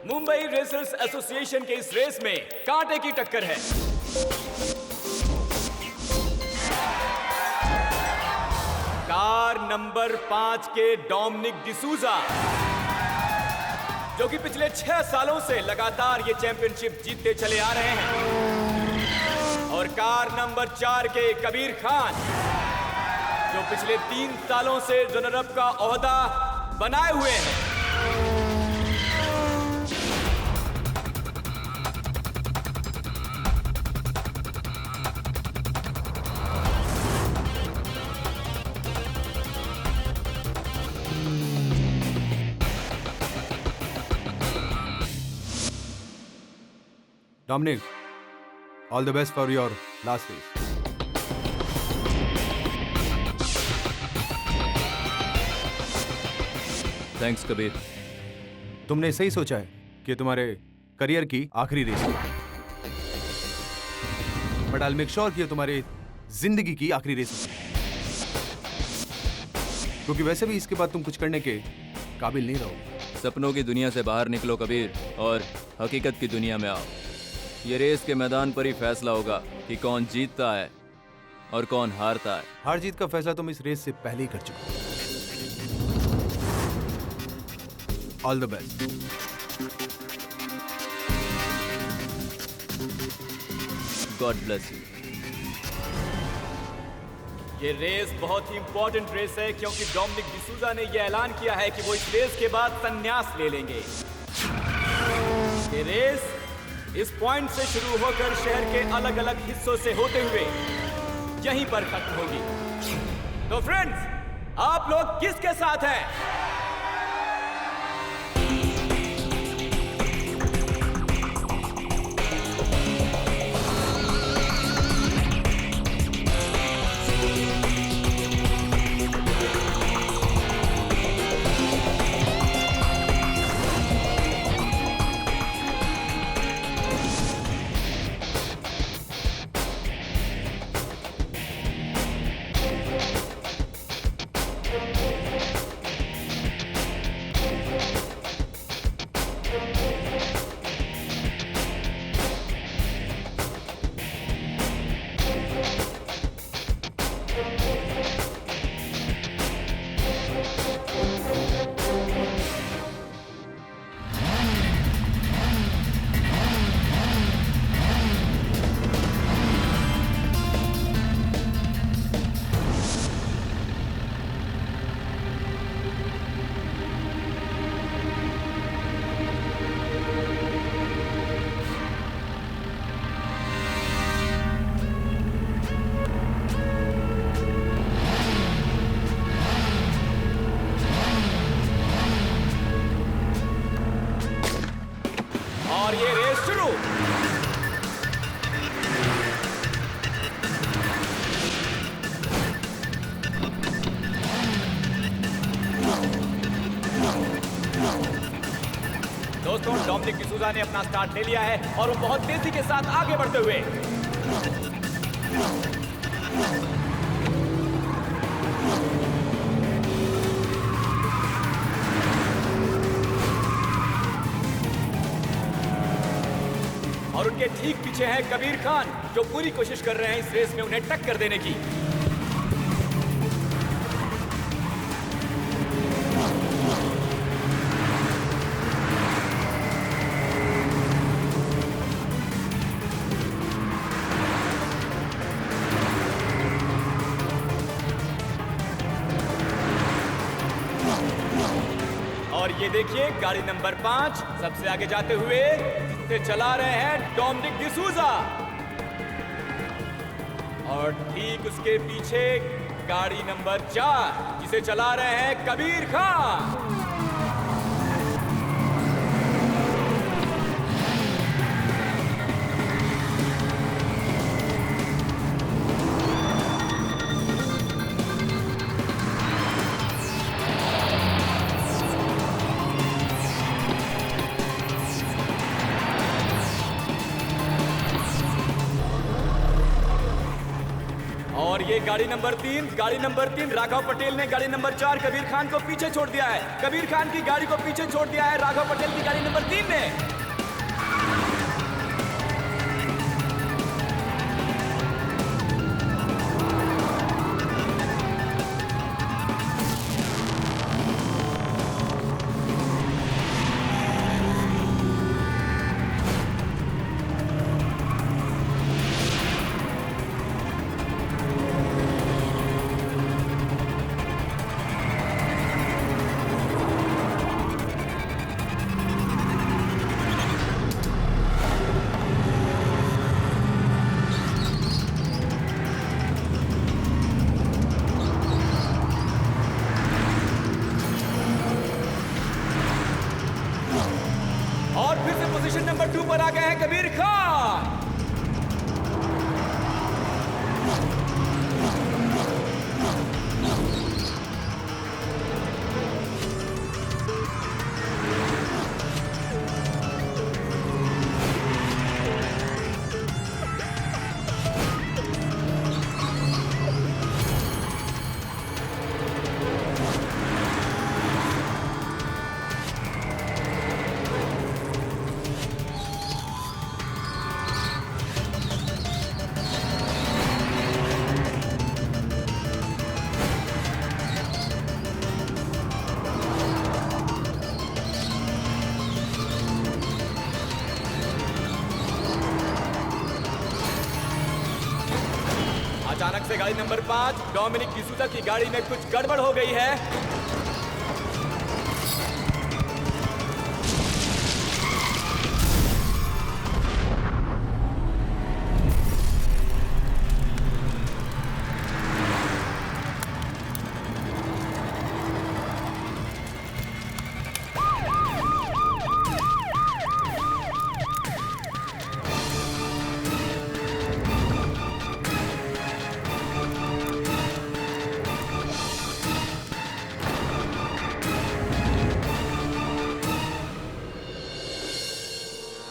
Mumbai racers association के इस race में कांटे की टक्कर है। कार नंबर 5 के डोमिनिक डिसूजा, जो कि पिछले 6 सालों से लगातार ये चैंपियनशिप जीतते चले आ रहे हैं, और कार नंबर 4 के कबीर खान, जो पिछले 3 सालों से रनर अप का ओहदा बनाए हुए हैं। Dominic, all the best for your last race. Thanks Kabir. तुमने सही सोचा है कि तुम्हारे करियर की आखिरी रेस है, बट आई मेक श्योर कि तुम्हारे जिंदगी की आखिरी रेस है, क्योंकि वैसे भी इसके बाद तुम कुछ करने के काबिल नहीं रहोगे। सपनों की दुनिया से बाहर निकलो कबीर और हकीकत की दुनिया में आओ। ये रेस के मैदान पर ही फैसला होगा कि कौन जीतता है और कौन हारता है। हार जीत का फैसला तुम इस रेस से पहले ही कर चुके हो। All the best. God bless you. ये रेस बहुत ही इंपॉर्टेंट रेस है, क्योंकि डोमिनिक डिसूजा ने यह ऐलान किया है कि वो इस रेस के बाद संन्यास ले लेंगे। ये रेस इस पॉइंट से शुरू होकर शहर के अलग अलग हिस्सों से होते हुए यहीं पर खत्म होगी। तो फ्रेंड्स, आप लोग किसके साथ हैं? और ये रेस शुरू। दोस्तों, डोमिनिक डिसूजा ने अपना स्टार्ट ले लिया है और वो बहुत तेजी के साथ आगे बढ़ते हुए और उनके ठीक पीछे है कबीर खान, जो पूरी कोशिश कर रहे हैं इस रेस में उन्हें टक्कर देने की। और ये देखिए, गाड़ी नंबर 5 सबसे आगे जाते हुए इसे चला रहे हैं डोमिनिक डिसूजा, और ठीक उसके पीछे गाड़ी नंबर 4 जिसे चला रहे हैं कबीर खान। और ये ये गाड़ी नंबर 3 राघव पटेल ने गाड़ी नंबर 4 कबीर खान को पीछे छोड़ दिया है। कबीर खान की गाड़ी को पीछे छोड़ दिया है राघव पटेल की गाड़ी नंबर 3 ने। और फिर से पोजीशन नंबर 2 पर आ गए हैं कबीर खान। अचानक से गाड़ी नंबर 5 डोमिनिक डिसूजा की गाड़ी में कुछ गड़बड़ हो गई है।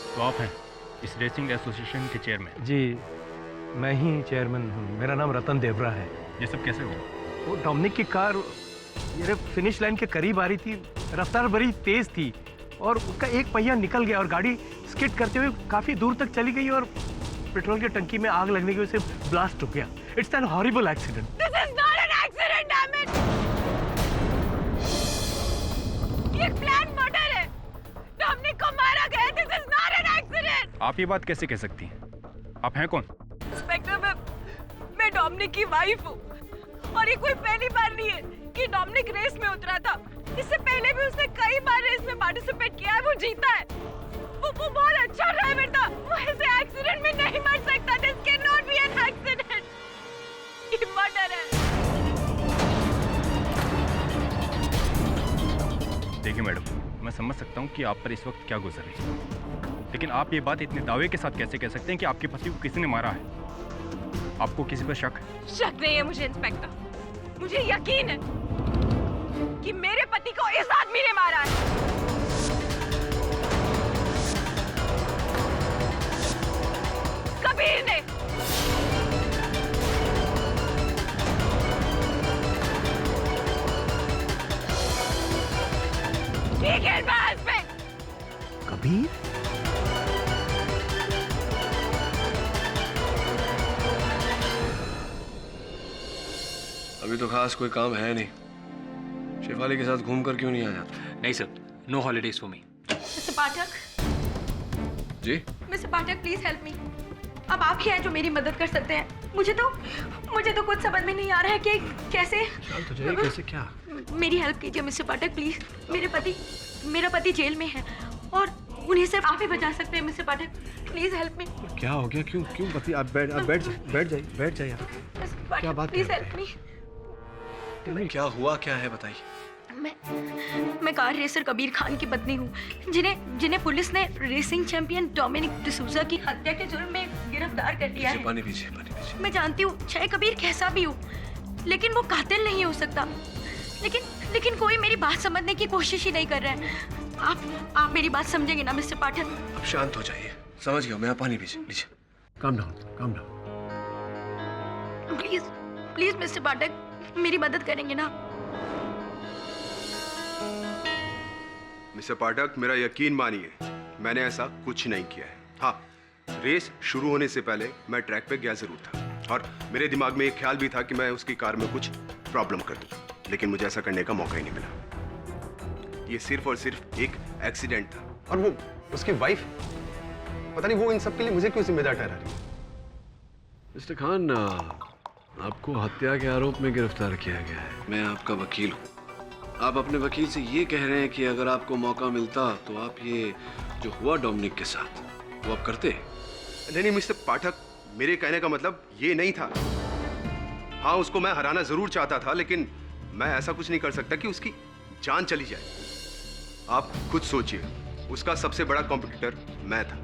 तो आप हैं इस रेसिंग एसोसिएशन के चेयरमैन? जी, मैं ही चेयरमैन हूँ। मेरा नाम रतन देवरा है। ये सब कैसे हुआ? वो डोमिनिक की कार ये फिनिश लाइन के करीब आ रही थी, रफ्तार बड़ी तेज थी और उसका एक पहिया निकल गया और गाड़ी स्किड करते हुए काफी दूर तक चली गई और पेट्रोल की टंकी में आग लगने की वजह से ब्लास्ट हो गया। It's an horrible accident. This is not an accident, damn it. ये प्लान मर्डर है। डोमिनिक को मारा गया। This is not an accident. आप ये बात कैसे कह सकती हैं? आप हैं कौन? इंस्पेक्टर, मैं डोमिनिक की वाइफ हूँ और ये कोई पहली बार नहीं है कि डोमिनिक रेस में उतरा था। इससे पहले भी उसने कई बार रेस में पार्टिसिपेट किया है, वो जीता है। वो बहुत अच्छा ड्राइवर था। वो ऐसे एक्सीडेंट में नहीं मर सकता। This can not be an accident. ये मर्डर है। देखिए मैडम, मैं समझ सकता हूँ कि आप पर इस वक्त क्या गुजर रही है, लेकिन आप ये बात इतने दावे के साथ कैसे कह सकते हैं कि आपके पति को किसी ने मारा है? आपको किसी पर शक है? शक नहीं है मुझे इंस्पेक्टर। मुझे यकीन है कि मेरे पति को इस आदमी ने मारा है। कबीर ने। ठीक है बस में। कबीर? अभी तो खास कोई काम है नहीं। शेफाली के साथ घूमकर क्यों नहीं आ जाता? नहीं sir, no holidays for me. Mister Pathak, ji? Mister Pathak please help me. अब आप ही हैं जो मेरी मदद कर सकते हैं। मुझे तो कुछ समझ में नहीं आ रहा है कि कैसे। शांत हो जाइए। कैसे क्या? मेरी हेल्प कीजिए मिस्टर पाठक प्लीज। मेरा पति जेल में है और उन्हें सिर्फ आप ही बचा सकते हैं मिस्टर पाठक। प्लीज हेल्प मी। क्या हो गया? क्यों पति? आप बैठ जाइए आप। क्या बात प्लीज कर हेल्प मी। क्या हुआ? क्या है बताइए। मैं कार रेसर कबीर खान की पत्नी हूँ, जिन्हें पुलिस ने रेसिंग चैंपियन डोमिनिक डिसूजा की हत्या के जुर्म में गिरफ्तार कर लिया है। पानी पीछे। मैं जानती हूँ चाहे कबीर कैसा भी हो, लेकिन वो कातिल नहीं हो सकता। लेकिन कोई मेरी बात समझने की कोशिश ही नहीं कर रहा है। आप मेरी बात समझेंगे ना मिस्टर पाठक? अब शांत हो जाइए। समझ गया मैं। आप पानी पीछे। Calm down. Please please mister Pathak मेरी मदद करेंगे ना? मिस्टर पाठक, मेरा यकीन मानिए, मैंने ऐसा कुछ नहीं किया है। हाँ, रेस शुरू होने से पहले मैं ट्रैक पे गया जरूर था और मेरे दिमाग में एक ख्याल भी था कि मैं उसकी कार में कुछ प्रॉब्लम कर दूं, लेकिन मुझे ऐसा करने का मौका ही नहीं मिला। ये सिर्फ और सिर्फ एक एक्सीडेंट था। और वो उसकी वाइफ, पता नहीं वो इन सब के लिए मुझे क्यों जिम्मेदार ठहरा रही है। मिस्टर खान, आपको हत्या के आरोप में गिरफ्तार किया गया है। मैं आपका वकील हूँ। आप अपने वकील से ये कह रहे हैं कि अगर आपको मौका मिलता तो आप ये जो हुआ डोमिनिक के साथ वो आप करते? नहीं मिस्टर पाठक, मेरे कहने का मतलब ये नहीं था। हाँ, उसको मैं हराना जरूर चाहता था, लेकिन मैं ऐसा कुछ नहीं कर सकता कि उसकी जान चली जाए। आप खुद सोचिए, उसका सबसे बड़ा कॉम्पिटिटर मैं था।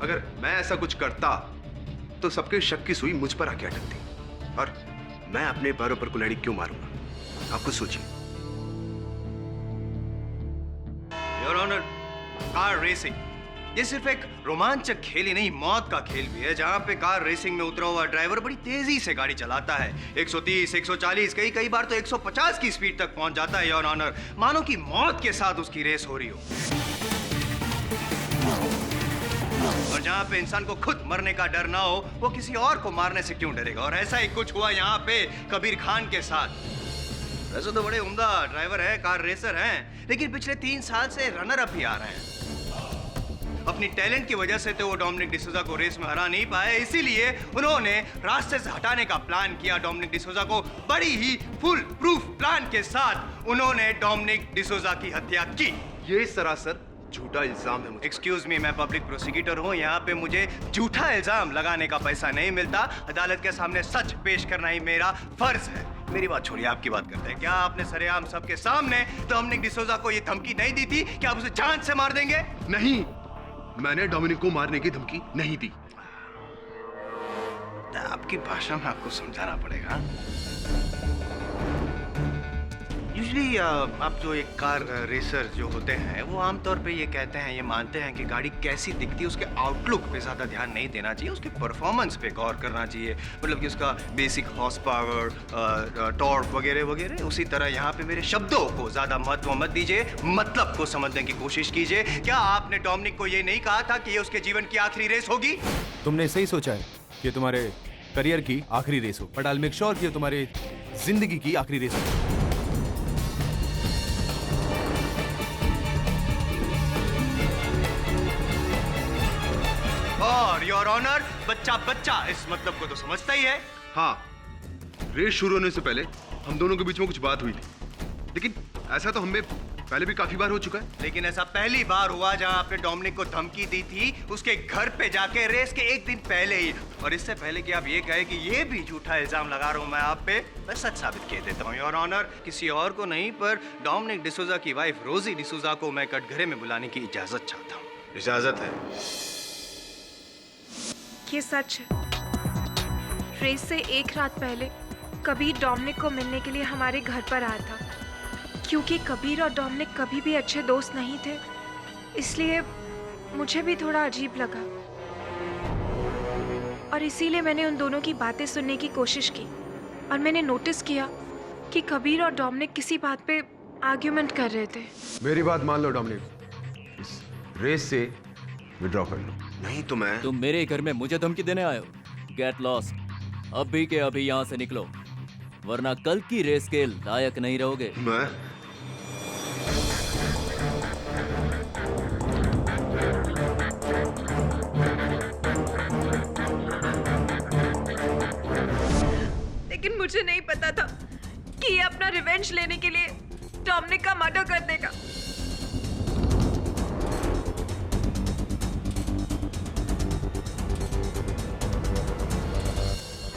अगर मैं ऐसा कुछ करता तो सबके शक की सुई मुझ पर आके अटकती, और मैं अपने पैरों पर कुल्हाड़ी क्यों मारूंगा? आप खुद सोचिए। योर ऑनर, कार रेसिंग ये सिर्फ एक रोमांचक खेल ही नहीं, मौत का खेल भी है, जहां पे कार रेसिंग में उतरा हुआ ड्राइवर बड़ी तेजी से गाड़ी चलाता है। 130, 140, कई बार तो 150 की स्पीड तक पहुंच जाता है योर ऑनर, मानो कि मौत के साथ उसकी रेस हो रही हो। और जहां पे इंसान को खुद मरने का डर ना हो, वो किसी और को मारने से क्यों डरेगा? और ऐसा ही कुछ हुआ यहाँ पे कबीर खान के साथ। वैसे तो बड़े उम्दा ड्राइवर है, कार रेसर हैं, लेकिन पिछले 3 साल से रनर अप ही आ रहे हैं। अपनी टैलेंट की वजह से तो वो डोमिनिक डिसूजा को रेस में हरा नहीं पाए, इसीलिए उन्होंने रास्ते से हटाने का प्लान किया। डोमिनिक डिसूजा को बड़ी ही फुल प्रूफ प्लान के साथ उन्होंने डोमिनिक डिसूजा की हत्या की। ये सरासर झूठा इल्जाम है। एक्सक्यूज मी, मैं पब्लिक प्रोसिक्यूटर हूँ, यहाँ पे मुझे झूठा इल्जाम लगाने का पैसा नहीं मिलता। अदालत के सामने सच पेश करना ही मेरा फर्ज है। मेरी बात छोड़िए, आपकी बात करते हैं। क्या आपने सरेआम सबके सामने डोमिनिक डिसूजा को ये धमकी नहीं दी थी कि आप उसे जान से मार देंगे? नहीं, मैंने डोमिनिक को मारने की धमकी नहीं दी। आपकी भाषा में आपको समझाना पड़ेगा। यूजुअली आप जो एक कार रेसर जो होते हैं, वो आमतौर पे ये कहते हैं, ये मानते हैं कि गाड़ी कैसी दिखती है उसके आउटलुक पे ज़्यादा ध्यान नहीं देना चाहिए, उसके परफॉर्मेंस पे गौर करना चाहिए। मतलब कि उसका बेसिक हॉर्स पावर, टॉर्क वगैरह वगैरह। उसी तरह यहाँ पे मेरे शब्दों को ज़्यादा महत्व मत दीजिए, मतलब को समझने की कोशिश कीजिए। क्या आपने डोमिनिक को ये नहीं कहा था कि ये उसके जीवन की आखिरी रेस होगी? तुमने सही सोचा है कि तुम्हारे करियर की आखिरी रेस हो, but I will make sure कि तुम्हारी जिंदगी की आखिरी रेस हो। और योर ऑनर, बच्चा इस मतलब को तो समझता ही है। हाँ, रेस शुरू होने से पहले हम दोनों के बीच में कुछ बात हुई थी, लेकिन ऐसा तो हमें पहले भी काफी बार हो चुका है। लेकिन ऐसा पहली बार हुआ जहां आपने डोमिनिक को धमकी दी थी उसके घर पे जाके, रेस के एक दिन पहले ही। और इससे पहले कि आप ये कहे कि ये भी झूठा इल्जाम लगा रहा हूं मैं आप पे, मैं सच साबित किए देता हूं योर ऑनर। किसी और को नहीं, पर डोमिनिक डिसूजा की वाइफ रोजी डिसूजा को मैं कटघरे में बुलाने की इजाजत चाहता हूँ। इजाजत है? ये सच है। रेस से एक रात पहले कबीर डोमिनिक को मिलने के लिए हमारे घर पर आया था। क्योंकि कबीर और डोमिनिक कभी भी अच्छे दोस्त नहीं थे, इसलिए मुझे भी थोड़ा अजीब लगा, और इसीलिए मैंने उन दोनों की बातें सुनने की कोशिश की। और मैंने नोटिस किया कि कबीर और डोमिनिक किसी बात पे आर्ग्यूमेंट कर रहे थे। मेरी बात मान लो डोमिनिक, इस रेस से विड्रॉ कर लो। नहीं तो मैं... तुम मेरे घर में मुझे धमकी देने आए हो? Get lost. अभी के अभी यहाँ से निकलो, वरना कल की रेस के लायक नहीं रहोगे। मैं... लेकिन मुझे नहीं पता था कि ये अपना रिवेंज लेने के लिए डोमिनिक का मर्डर कर देगा।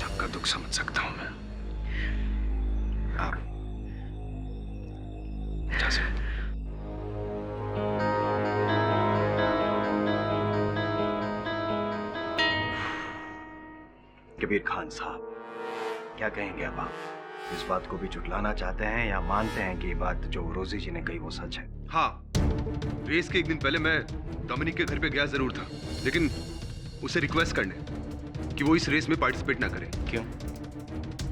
आपका दुख समझ सकता हूं मैं। आप जा सकते। कबीर खान साहब, क्या कहेंगे अब आप? इस बात को भी झुटलाना चाहते हैं या मानते हैं कि ये बात जो रोजी जी ने कही वो सच है? हाँ, रेस के एक दिन पहले मैं डोमिनिक के घर पे गया जरूर था, लेकिन उसे रिक्वेस्ट करने कि वो इस रेस में पार्टिसिपेट ना करे। क्यों?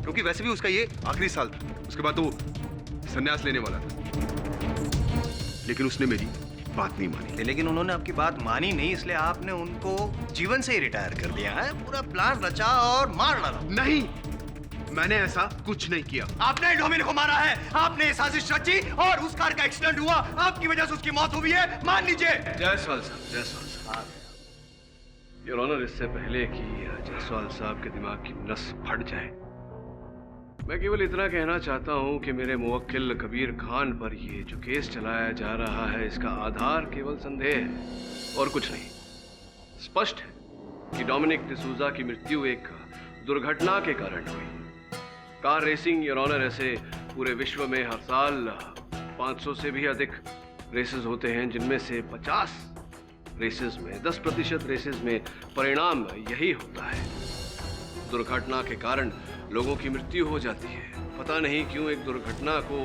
क्योंकि वैसे भी उसका ये आखिरी साल था। उसके बाद तो वो संन्यास लेने वाला था, लेकिन उसने मेरी बात नहीं मानी। लेकिन उन्होंने आपकी बात मानी नहीं, इसलिए आपने उनको जीवन से ही रिटायर कर दिया है। पूरा प्लान रचा और मार डाला। नहीं, मैंने ऐसा कुछ नहीं किया। आपने डोमिनिक को मारा है, आपने साजिश रची और उस कार का एक्सीडेंट हुआ, आपकी वजह से उसकी मौत हुई है, मान लीजिए। जायसवाल साहब, योर ऑनर, इससे पहले कि जायसवाल साहब के दिमाग की नस फट जाए, मैं केवल इतना कहना चाहता हूं कि मेरे मुवक्किल कबीर खान पर ये जो केस चलाया जा रहा है, इसका आधार केवल संदेह है और कुछ नहीं। स्पष्ट है कि डोमिनिक डिसूजा की मृत्यु एक दुर्घटना के कारण हुई। कार रेसिंग, योर ऑनर, ऐसे पूरे विश्व में हर साल 500 से भी अधिक रेसेस होते हैं, जिनमें से 50 रेसेस में, 10% रेसेस में परिणाम यही होता है। दुर्घटना के कारण लोगों की मृत्यु हो जाती है। पता नहीं क्यों एक दुर्घटना को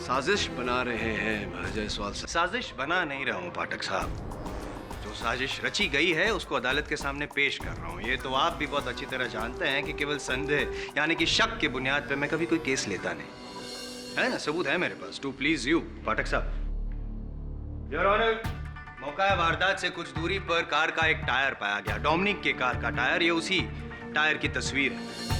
साजिश बना रहे हैं जायसवाल साहब। साजिश बना नहीं रहा हूँ पाठक साहब, जो साजिश रची गई है उसको अदालत के सामने पेश कर रहा हूँ। ये तो आप भी बहुत अच्छी तरह जानते हैं कि केवल संदेह यानी कि शक की बुनियाद पे मैं कभी कोई केस लेता नहीं, है ना? सबूत है मेरे पास, टू प्लीज यू पाठक साहब। योर ऑनर, मौका वारदात से कुछ दूरी पर कार का एक टायर पाया गया, डोमिनिक के कार का टायर। ये उसी टायर की तस्वीर है।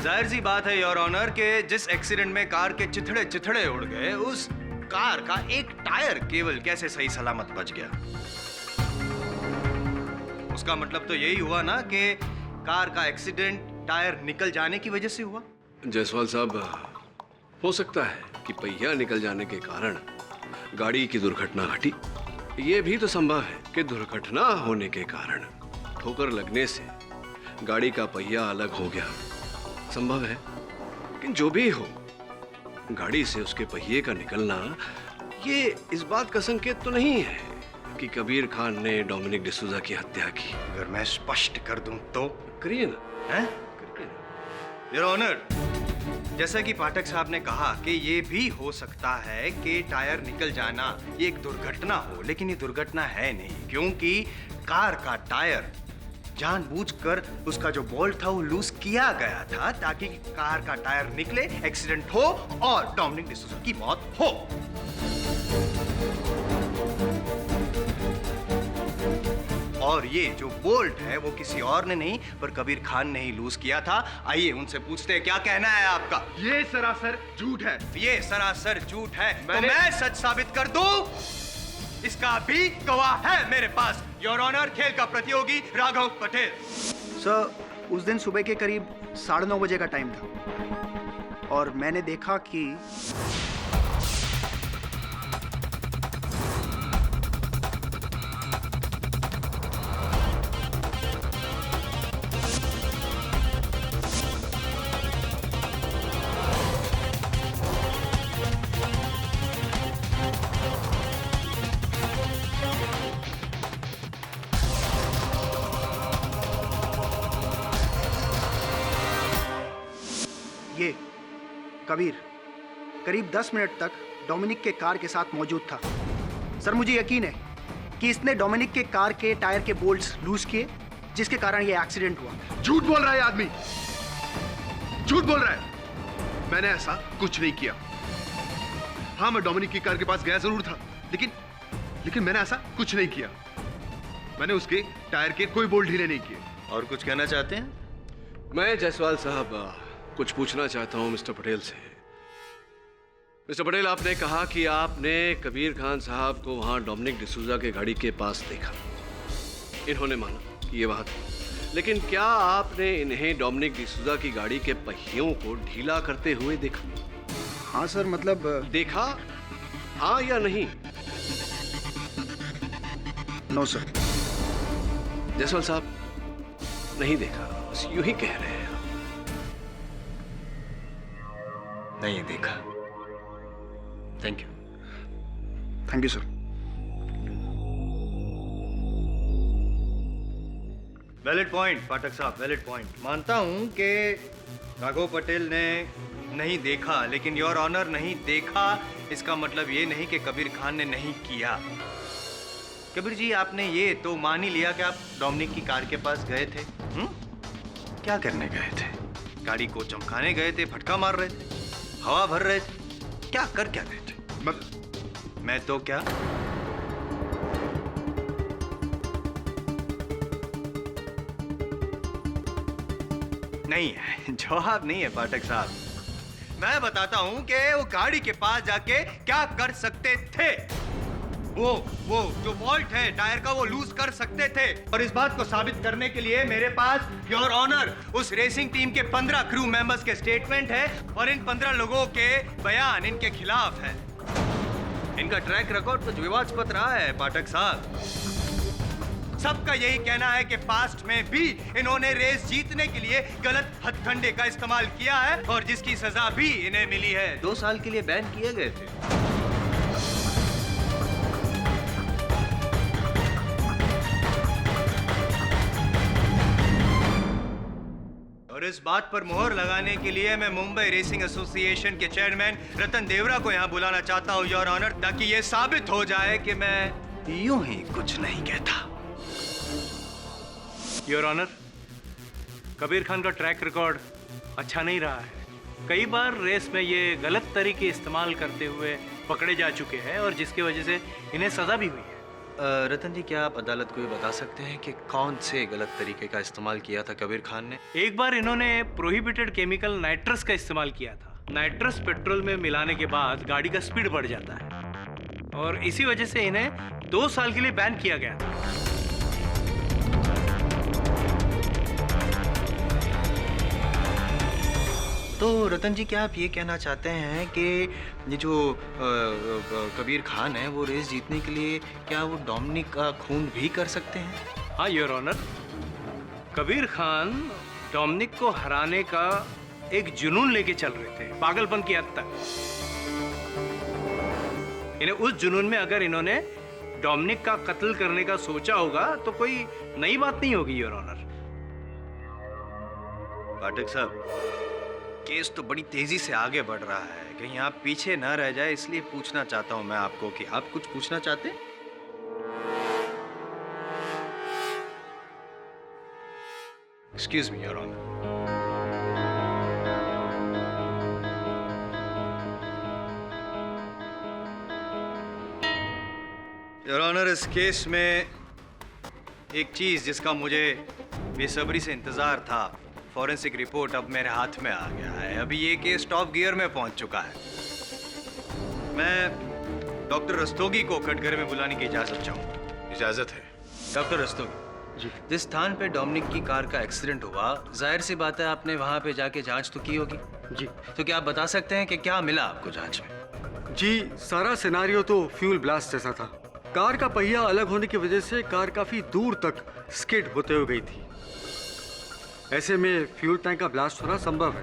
जाहिर सी बात है योर ऑनर के जिस एक्सीडेंट में कार के चिथड़े चिथड़े उड़ गए, उस कार का एक टायर केवल कैसे सही सलामत बच गया। उसका मतलब तो यही हुआ ना कि कार का एक्सीडेंट टायर निकल जाने की वजह से हुआ। जायसवाल साहब, हो सकता है कि पहिया निकल जाने के कारण गाड़ी की दुर्घटना घटी। ये भी तो संभव है कि दुर्घटना होने के कारण ठोकर लगने से गाड़ी का पहिया अलग हो गया। संभव है, लेकिन जो भी हो, गाड़ी से उसके पहिए का निकलना ये इस बात का संकेत तो नहीं है कि कबीर खान ने डोमिनिक डिसूजा की हत्या की। अगर मैं स्पष्ट कर दूं तो? करिए ना। हैं? योर ऑनर, जैसा कि पाठक साहब ने कहा कि ये भी हो सकता है कि टायर निकल जाना ये एक दुर्घटना हो, लेकिन ये दुर्घटना है नहीं, क्योंकि कार का टायर जानबूझकर उसका जो बोल्ट था वो लूज किया गया था ताकि कार का टायर निकले, एक्सीडेंट हो और डोमिनिक डिसूजा की मौत हो। और ये जो बोल्ट है वो किसी और ने नहीं पर कबीर खान ने ही लूज किया था। आइए उनसे पूछते हैं, क्या कहना है आपका? ये सरासर झूठ है। ये सरासर झूठ है तो मैं सच साबित कर दूं? इसका भी गवाह है मेरे पास, योर ऑनर, खेल का प्रतियोगी राघव पटेल। सर, उस दिन सुबह के करीब 9:30 बजे का टाइम था और मैंने देखा कि ये कबीर करीब 10 मिनट तक डोमिनिक के कार के साथ मौजूद था। सर, मुझे यकीन है कि इसने डोमिनिक के कार के टायर के बोल्ट्स लूज किए, जिसके कारण ये एक्सीडेंट हुआ। झूठ बोल रहा है आदमी, झूठ बोल रहा है। मैंने ऐसा कुछ नहीं किया। हाँ, मैं डोमिनिक की कार के पास गया जरूर था, लेकिन मैंने ऐसा कुछ नहीं किया। मैंने उसके टायर के कोई बोल्ट ढीले नहीं किए। और कुछ कहना चाहते हैं? मैं जायसवाल साहब कुछ पूछना चाहता हूं मिस्टर पटेल से। मिस्टर पटेल, आपने कहा कि आपने कबीर खान साहब को वहां डोमिनिक डिसूजा के गाड़ी के पास देखा। इन्होंने माना कि ये वहां था, लेकिन क्या आपने इन्हें डोमिनिक डिसूजा की गाड़ी के पहियों को ढीला करते हुए देखा? हाँ सर, मतलब देखा, हाँ या नहीं? No sir. जायसवाल साहब, नहीं देखा, बस यूं ही कह रहे हैं। नहीं देखा। Thank you. Thank you sir. Valid point Pathak साहब, वैलिड पॉइंट। मानता हूं कि राघव पटेल ने नहीं देखा, लेकिन योर ऑनर नहीं देखा इसका मतलब ये नहीं कि कबीर खान ने नहीं किया। कबीर जी, आपने ये तो मान ही लिया कि आप डोमिनिक की कार के पास गए थे। क्या करने गए थे? गाड़ी को चमकाने गए थे, फटका मार रहे थे, हवा भर रहे थे, क्या कर क्या रहे थे? मैं तो क्या? नहीं है, जवाब नहीं है पाठक साहब। मैं बताता हूं कि वो गाड़ी के पास जाके क्या कर सकते थे। वो जो वॉल्ट है टायर का, वो लूज कर सकते थे। और इस बात को साबित करने के लिए मेरे पास योर ऑनर उस रेसिंग टीम के 15 क्रू मेंबर्स के स्टेटमेंट है और इन 15 लोगों के बयान इनके खिलाफ है। इनका ट्रैक रिकॉर्ड कुछ विवादास्पद रहा है पाठक साहब। सबका यही कहना है कि पास्ट में भी इन्होंने रेस जीतने के लिए गलत हथकंडे का इस्तेमाल किया है और जिसकी सजा भी इन्हें मिली है। 2 साल के लिए बैन किए गए थे। और इस बात पर मोहर लगाने के लिए मैं मुंबई रेसिंग एसोसिएशन के चेयरमैन रतन देवरा को यहाँ बुलाना चाहता हूँ योर ऑनर, ताकि ये साबित हो जाए कि मैं यूं ही कुछ नहीं कहता। योर ऑनर, कबीर खान का ट्रैक रिकॉर्ड अच्छा नहीं रहा है। कई बार रेस में ये गलत तरीके इस्तेमाल करते हुए पकड़े जा चुके हैं और जिसकी वजह से इन्हें सजा भी हुई है। रतन जी, क्या आप अदालत को ये बता सकते हैं कि कौन से गलत तरीके का इस्तेमाल किया था कबीर खान ने? एक बार इन्होंने प्रोहिबिटेड केमिकल नाइट्रस का इस्तेमाल किया था। नाइट्रस पेट्रोल में मिलाने के बाद गाड़ी का स्पीड बढ़ जाता है और इसी वजह से इन्हें 2 साल के लिए बैन किया गया था। तो रतन जी, क्या आप ये कहना चाहते हैं कि ये जो कबीर खान है वो रेस जीतने के लिए क्या वो डोमिनिक का खून भी कर सकते हैं? हाँ your honour, Kabir Khan Dominic को हराने का एक जुनून लेके चल रहे थे, पागलपन की हद तक। इन्हें उस जुनून में अगर इन्होंने डोमिनिक का कत्ल करने का सोचा होगा तो कोई नई बात नहीं होगी योर ऑनर। पाठक साहब, केस तो बड़ी तेजी से आगे बढ़ रहा है, कहीं आप पीछे न रह जाए, इसलिए पूछना चाहता हूं मैं आपको कि आप कुछ पूछना चाहते हैं? Excuse me your honour. Your honour, इस केस में एक चीज जिसका मुझे बेसब्री से इंतजार था, फॉरेंसिक रिपोर्ट अब मेरे हाथ में आ गया है। अभी ये केस टॉप गियर में पहुंच चुका है। मैं डॉक्टर रस्तोगी को कटघरे में बुलाने की इजाजत चाहूंगा। इजाजत है। डॉक्टर रस्तोगी जी, जिस स्थान पे डोमिनिक की कार का एक्सीडेंट हुआ, जाहिर सी बात है आपने वहां पे जाके जांच तो की होगी जी। तो क्या आप बता सकते हैं कि क्या मिला आपको जांच में? जी, सारा सिनारियो तो फ्यूल ब्लास्ट जैसा था। कार का पहिया अलग होने की वजह से कार काफी दूर तक स्किड होते हुए गई थी। ऐसे में फ्यूल टैंक का ब्लास्ट होना संभव है,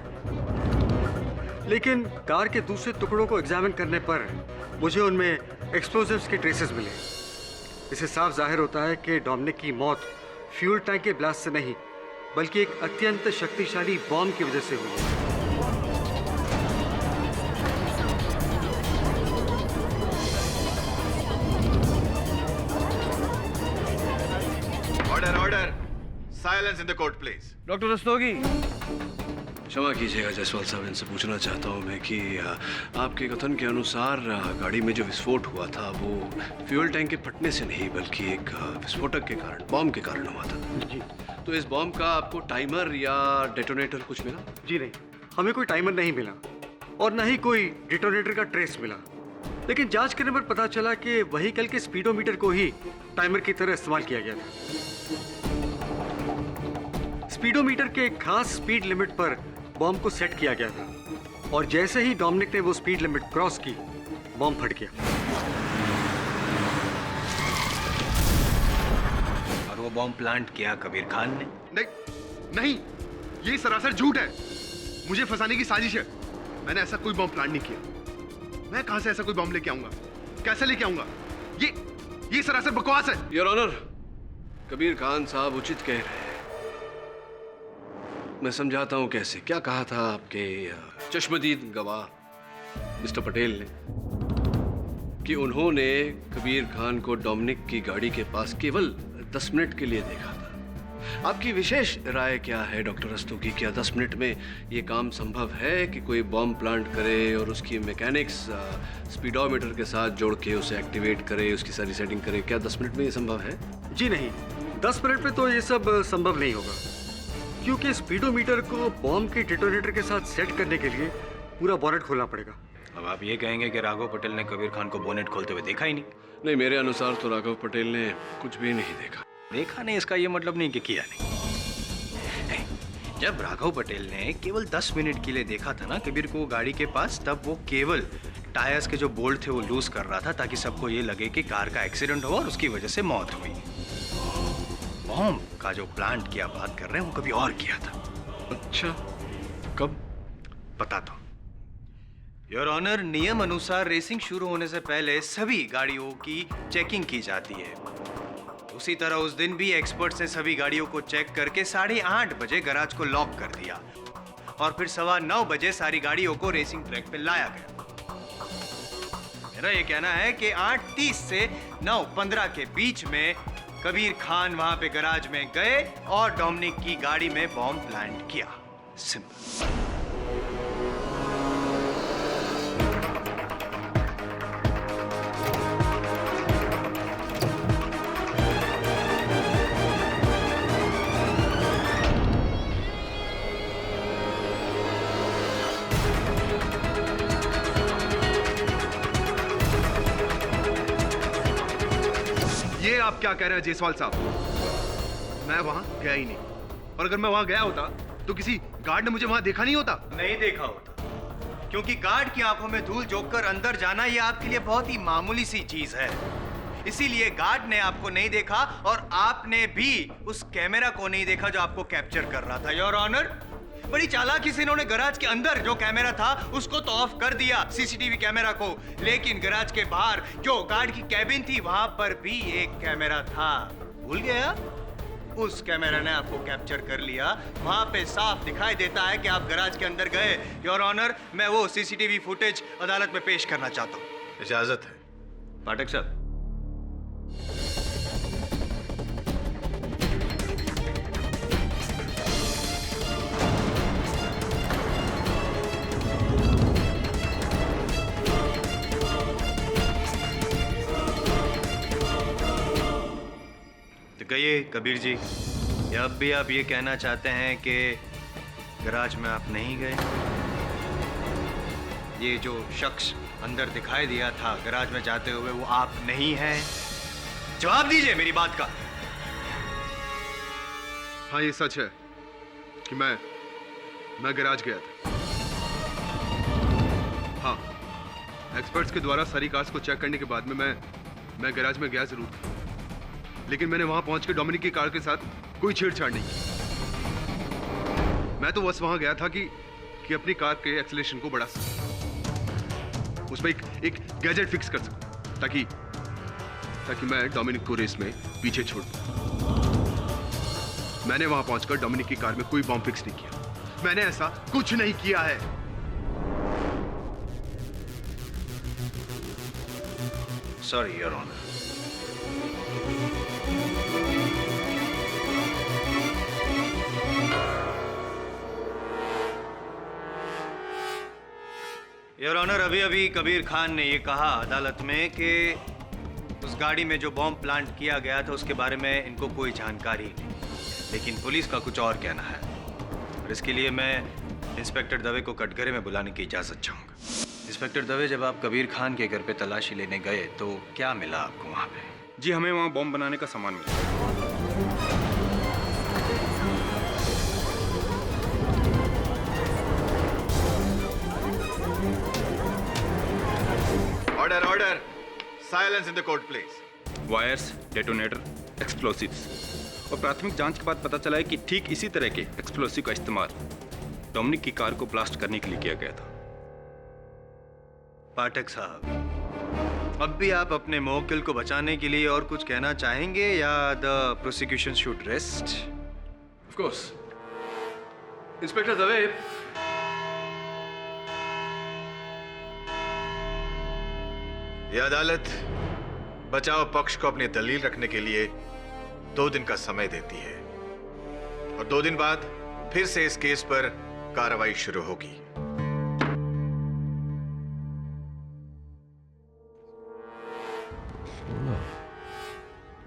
लेकिन कार के दूसरे टुकड़ों को एग्जामिन करने पर मुझे उनमें एक्सप्लोजिव्स के ट्रेसेस मिले। इससे साफ जाहिर होता है कि डोमिनिक की मौत फ्यूल टैंक के ब्लास्ट से नहीं, बल्कि एक अत्यंत शक्तिशाली बॉम्ब की वजह से हुई है। Order order, silence in the court please. Doctor Rastogi. क्षमा कीजिएगा जायसवाल साहब, इनसे पूछना चाहता हूँ मैं कि आपके कथन के अनुसार गाड़ी में जो विस्फोट हुआ था वो फ्यूल टैंक के फटने से नहीं, बल्कि एक विस्फोटक के कारण, बॉम्ब के कारण हुआ था। जी। तो इस बॉम्ब का आपको टाइमर या डेटोनेटर कुछ मिला? जी नहीं, हमें कोई टाइमर नहीं मिला और न ही कोई डिटोनेटर का ट्रेस मिला। लेकिन जांच करने पर पता चला कि व्हीकल के स्पीडोमीटर को ही टाइमर की तरह इस्तेमाल किया गया था। स्पीडोमीटर के एक खास स्पीड लिमिट पर बॉम्ब को सेट किया गया था और जैसे ही डोमिनिक ने वो स्पीड लिमिट क्रॉस की, बॉम्ब फट गया। और वो बॉम्ब प्लांट किया कबीर खान ने? नहीं, ये सरासर झूठ है। मुझे फंसाने की साजिश है। मैंने ऐसा कोई बॉम्ब प्लांट नहीं किया। मैं कहां से ऐसा कोई बॉम्ब लेके आऊंगा? कैसे लेके आऊंगा? ये सरासर बकवास है। योर ऑनर, कबीर खान साहब उचित कह रहे हैं। मैं समझाता हूं कैसे। क्या कहा था आपके चश्मदीद गवाह मिस्टर पटेल ने कि उन्होंने कबीर खान को डोमिनिक की गाड़ी के पास केवल 10 मिनट के लिए देखा था। आपकी विशेष राय क्या है डॉक्टर रस्तोगी? क्या 10 मिनट में ये काम संभव है कि कोई बॉम्ब प्लांट करे और उसकी मैकेनिक्स स्पीडोमीटर के साथ जोड़ के उसे एक्टिवेट करे, उसकी सारी सेटिंग करे? क्या 10 मिनट में ये संभव है? जी नहीं, 10 मिनट में तो ये सब संभव नहीं होगा, क्योंकि स्पीडोमीटर को बॉम्ब के डेटोनेटर के साथ सेट करने के लिए पूरा बोनेट खोलना पड़ेगा। अब आप ये कहेंगे कि राघव पटेल ने कबीर खान को बोनेट खोलते हुए देखा ही नहीं? नहीं, मेरे अनुसार तो राघव पटेल ने कुछ भी नहीं देखा। देखा नहीं इसका ये मतलब नहीं कि किया नहीं। जब राघव पटेल ने केवल 10 मिनट के लिए देखा था ना कबीर को गाड़ी के पास, तब वो केवल टायर्स के जो बोल्ट थे वो लूज कर रहा था ताकि सबको ये लगे कि कार का एक्सीडेंट हुआ और उसकी वजह से मौत हुई। बॉम्ब का जो प्लांट की आप बात कर रहे हैं वो कभी और किया था। अच्छा, कब? पता तो योर ऑनर, नियम अनुसार रेसिंग शुरू होने से पहले सभी गाड़ियों की चेकिंग की जाती है। उसी तरह उस दिन भी एक्सपर्ट्स ने सभी गाड़ियों को चेक करके 8:30 बजे गैराज को लॉक कर दिया और फिर 9:15 बजे सारी गाड़ियों को रेसिंग ट्रैक पे लाया गया। मेरा ये कहना है कि 8:30 से 9:15 के बीच में कबीर खान वहां पे गैराज में गए और डोमिनिक की गाड़ी में बॉम्ब प्लांट किया। सिंपल। ये आप क्या कह रहे हैं जायसवाल साहब? मैं वहां गया ही नहीं, और अगर मैं वहां गया होता तो किसी गार्ड ने मुझे वहां देखा नहीं होता? नहीं देखा होता, क्योंकि गार्ड की आंखों में धूल झोंक कर अंदर जाना ये आपके लिए बहुत ही मामूली सी चीज है। इसीलिए गार्ड ने आपको नहीं देखा और आपने भी उस कैमरा को नहीं देखा जो आपको कैप्चर कर रहा था। योर ऑनर, बड़ी चालाकी से इन्होंने गैराज के अंदर जो कैमरा था उसको तो ऑफ कर दिया, सीसीटीवी कैमरा को, लेकिन गैराज के बाहर जो गार्ड की कैबिन थी वहां पर भी एक कैमरा था। भूल गया? उस कैमरा ने आपको कैप्चर कर लिया। वहां पे साफ दिखाई देता है कि आप गैराज के अंदर गए। योर ऑनर, मैं वो सीसीटीवी फुटेज अदालत में पेश करना चाहता हूँ। इजाजत है? पाठक साहब। कहिए कबीर जी, या अब भी आप ये कहना चाहते हैं कि गैराज में आप नहीं गए? ये जो शख्स अंदर दिखाई दिया था गैराज में जाते हुए वो आप नहीं हैं? जवाब दीजिए मेरी बात का। हाँ, ये सच है कि मैं गैराज गया था। हाँ, एक्सपर्ट्स के द्वारा सारी कार्स को चेक करने के बाद में मैं गैराज में गया जरूर था, लेकिन मैंने वहां पहुंच के डोमिनिक की कार के साथ कोई छेड़छाड़ नहीं की। मैं तो बस वहां गया था कि अपनी कार के एक्सेलरेशन को बढ़ा सकूं, उसमें एक गैजेट फिक्स कर सकूं ताकि मैं डोमिनिक को रेस में पीछे छोड़ दूं। मैंने वहां पहुंचकर डोमिनिक की कार में कोई बॉम्ब फिक्स नहीं किया। मैंने ऐसा कुछ नहीं किया है। Sorry your honour. Your honour, अभी कबीर खान ने ये कहा अदालत में कि उस गाड़ी में जो बॉम्ब प्लांट किया गया था उसके बारे में इनको कोई जानकारी नहीं, लेकिन पुलिस का कुछ और कहना है और इसके लिए मैं इंस्पेक्टर दवे को कटघरे में बुलाने की इजाज़त चाहूँगा। इंस्पेक्टर दवे, जब आप कबीर खान के घर पे तलाशी लेने गए तो क्या मिला आपको वहाँ पे? जी, हमें वहाँ बॉम्ब बनाने का सामान मिला। Order, silence in the court please. Wires, detonator, explosives, और प्राथमिक जांच के बाद पता चला है कि ठीक इसी तरह के एक्सप्लोसिव का इस्तेमाल डोमिनिक की कार को ब्लास्ट करने के लिए किया गया था। पाठक साहब, अब भी आप अपने मौकिल को बचाने के लिए और कुछ कहना चाहेंगे या the prosecution should rest? Of course. Inspector Dave, यह अदालत बचाव पक्ष को अपनी दलील रखने के लिए 2 दिन का समय देती है। और 2 दिन बाद फिर से इस केस पर कार्रवाई शुरू होगी।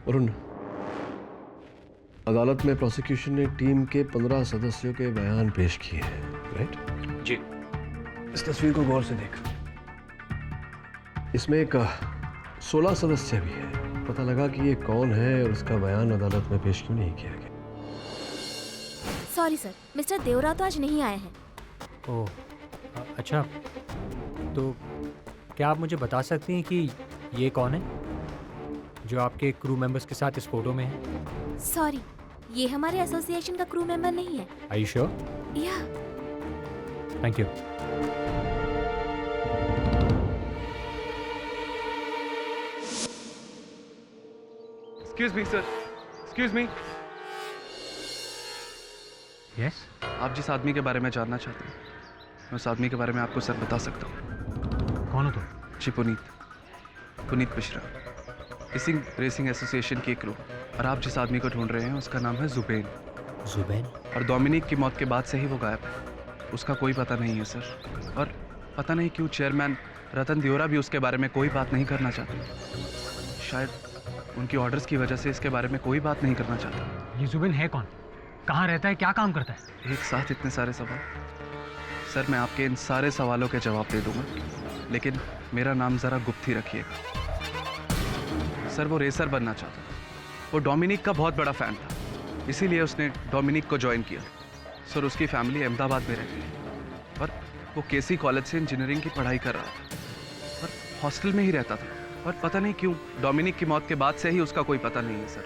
वरुण, अदालत में प्रोसिक्यूशन ने टीम के 15 सदस्यों के बयान पेश किए हैं, राइट? जी। इस तस्वीर को गौर से देख। इसमें एक 16 सदस्य भी है। पता लगा कि ये कौन है और उसका बयान अदालत में पेश क्यों नहीं किया गया? सॉरी सर, मिस्टर देवरा तो आज नहीं आए हैं। ओह, अच्छा। तो क्या आप मुझे बता सकती हैं कि ये कौन है जो आपके क्रू मेंबर्स के साथ इस फोटो में है? सॉरी, ये हमारे एसोसिएशन का क्रू मेंबर नहीं है। Are you sure? Yeah. Thank you. Excuse me sir, excuse me. Yes? आप जिस आदमी के बारे में जानना चाहते हैं, मैं उस आदमी के बारे में आपको सर बता सकता हूँ। कौन हो तुम? जी, पुनीत मिश्रा, रेसिंग एसोसिएशन की क्रू। और आप जिस आदमी को ढूंढ रहे हैं उसका नाम है जुबैन। जुबैन? और डोमिनिक की मौत के बाद से ही वो गायब है। उसका कोई पता नहीं है सर। और पता नहीं क्यों चेयरमैन रतन दियोरा भी उसके बारे में कोई बात नहीं करना चाहते। शायद उनकी ऑर्डर्स की वजह से इसके बारे में कोई बात नहीं करना चाहता। ये जुबैन है कौन? कहाँ रहता है? क्या काम करता है? एक साथ इतने सारे सवाल। सर, मैं आपके इन सारे सवालों के जवाब दे दूंगा, लेकिन मेरा नाम ज़रा गुप्त ही रखिएगा। सर, वो रेसर बनना चाहता था। वो डोमिनिक का बहुत बड़ा फ़ैन था, इसीलिए उसने डोमिनिक को ज्वाइन किया। सर, उसकी फैमिली अहमदाबाद में रहती है और वो केसी कॉलेज से इंजीनियरिंग की पढ़ाई कर रहा था और हॉस्टल में ही रहता था। और पता नहीं क्यों डोमिनिक की मौत के बाद से ही उसका कोई पता नहीं है सर।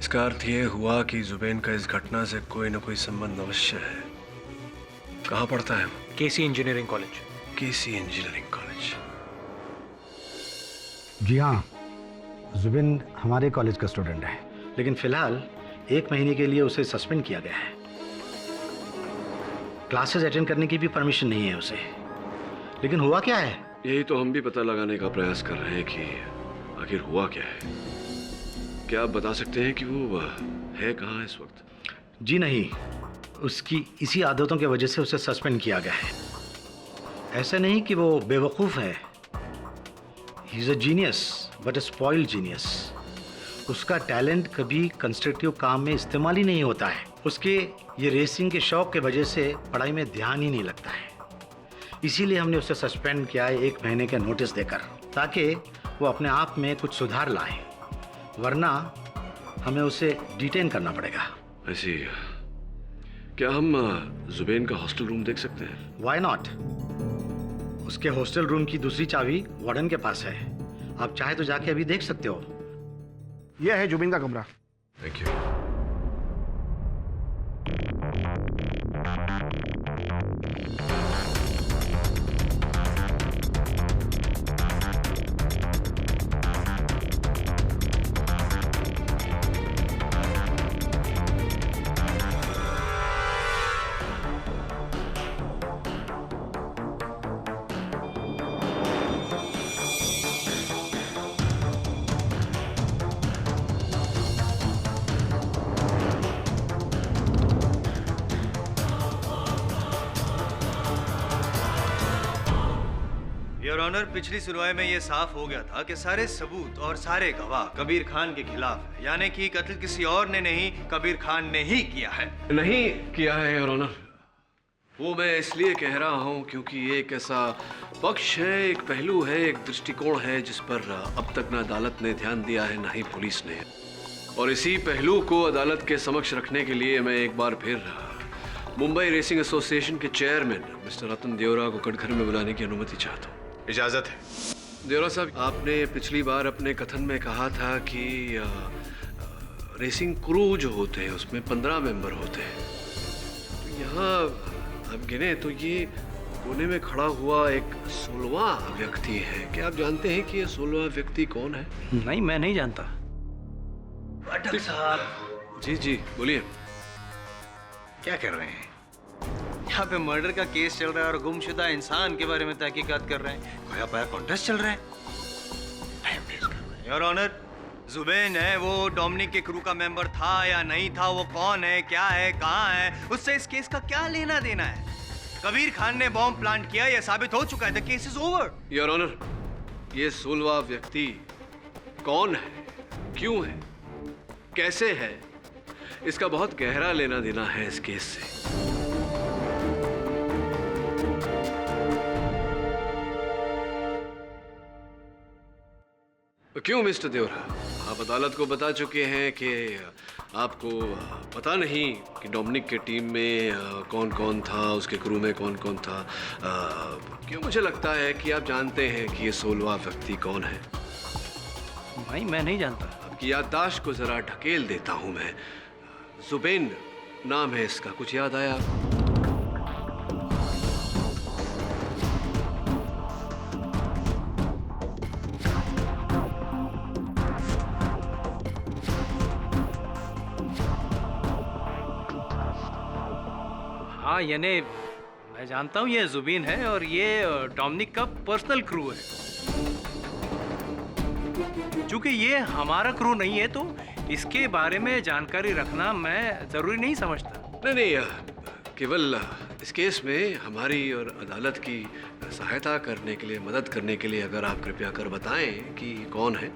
इसका अर्थ ये हुआ कि जुबैन का इस घटना से कोई न कोई संबंध अवश्य है। कहाँ पढ़ता है? केसी इंजीनियरिंग कॉलेज। केसी इंजीनियरिंग कॉलेज। जी हाँ, जुबिन हमारे कॉलेज का स्टूडेंट है, लेकिन फिलहाल 1 महीने के लिए उसे सस्पेंड किया गया है। क्लासेस अटेंड करने की भी परमिशन नहीं है उसे। लेकिन हुआ क्या है? यही तो हम भी पता लगाने का प्रयास कर रहे हैं कि आखिर हुआ क्या है। क्या आप बता सकते हैं कि वो है कहाँ इस वक्त? जी नहीं, उसकी इसी आदतों की वजह से उसे सस्पेंड किया गया है। ऐसा नहीं कि वो बेवकूफ़ है। He is a genius but a spoiled genius. उसका टैलेंट कभी कंस्ट्रक्टिव काम में इस्तेमाल ही नहीं होता है। उसके ये रेसिंग के शौक के वजह से पढ़ाई में ध्यान ही नहीं लगता है। इसीलिए हमने उसे सस्पेंड किया है 1 महीने का नोटिस देकर, ताकि वो अपने आप में कुछ सुधार लाए, वरना हमें उसे डिटेन करना पड़ेगा। ऐसी क्या हम जुबैन का हॉस्टल रूम देख सकते हैं? Why not? उसके हॉस्टल रूम की दूसरी चाबी वार्डन के पास है। आप चाहे तो जाके अभी देख सकते हो। यह है जुबिन का कमरा। Thank you. योर ऑनर, पिछली सुनवाई में ये साफ हो गया था कि सारे सबूत और सारे गवाह कबीर खान के खिलाफ है, यानी कि कत्ल किसी और ने नहीं, कबीर खान ने ही किया है। नहीं किया है योर ऑनर। वो मैं इसलिए कह रहा हूँ क्योंकि ये एक ऐसा पक्ष है, एक पहलू है, एक दृष्टिकोण है जिस पर अब तक न अदालत ने ध्यान दिया है न ही पुलिस ने। और इसी पहलू को अदालत के समक्ष रखने के लिए मैं एक बार फिर मुंबई रेसिंग एसोसिएशन के चेयरमैन मिस्टर रतन दियोरा को कटघर में बुलाने की अनुमति चाहता हूँ। इजाजत है। दियोरा साहब, आपने पिछली बार अपने कथन में कहा था कि रेसिंग क्रू जो होते हैं उसमें 15 मेंबर होते हैं। तो यहाँ आप गिने तो ये कोने में खड़ा हुआ एक 16वां व्यक्ति है। क्या आप जानते हैं कि ये 16वां व्यक्ति कौन है? नहीं, मैं नहीं जानता। पाठक साहब। जी जी, बोलिए। क्या कर रहे हैं? यहाँ पे मर्डर का केस चल रहा है और गुमशुदा इंसान के बारे में तहकीकात कर रहे हैं। खोया पाया कॉन्टेस्ट चल रहा है। टाइम वेस्ट कर रहे हैं। योर ऑनर, जुबेन है वो डोमिनिक के क्रू का मेंबर था या नहीं था, वो कौन है, क्या है, कहाँ है, उससे इस केस का क्या लेना देना है? कबीर खान ने बॉम्ब प्लांट किया, यह साबित हो चुका है। The case is over. Your honour, ये 16वां व्यक्ति कौन है, क्यों है, कैसे है, इसका बहुत गहरा लेना देना है इस केस से। क्यों मिस्टर देवरा, आप अदालत को बता चुके हैं कि आपको पता नहीं कि डोमिनिक के टीम में कौन कौन था, उसके क्रू में कौन कौन था। क्यों मुझे लगता है कि आप जानते हैं कि ये 16वां व्यक्ति कौन है। भाई मैं नहीं जानता। आपकी याददाश्त को जरा ढकेल देता हूं मैं। जुबेन नाम है इसका, कुछ याद आया? हाँ यानी मैं जानता हूँ ये जुबीन है और ये डोमिनिक का पर्सनल क्रू है। चूंकि ये हमारा क्रू नहीं है तो इसके बारे में जानकारी रखना मैं जरूरी नहीं समझता। नहीं, केवल इस केस में हमारी और अदालत की सहायता करने के लिए, मदद करने के लिए अगर आप कृपया कर बताएं कि कौन है,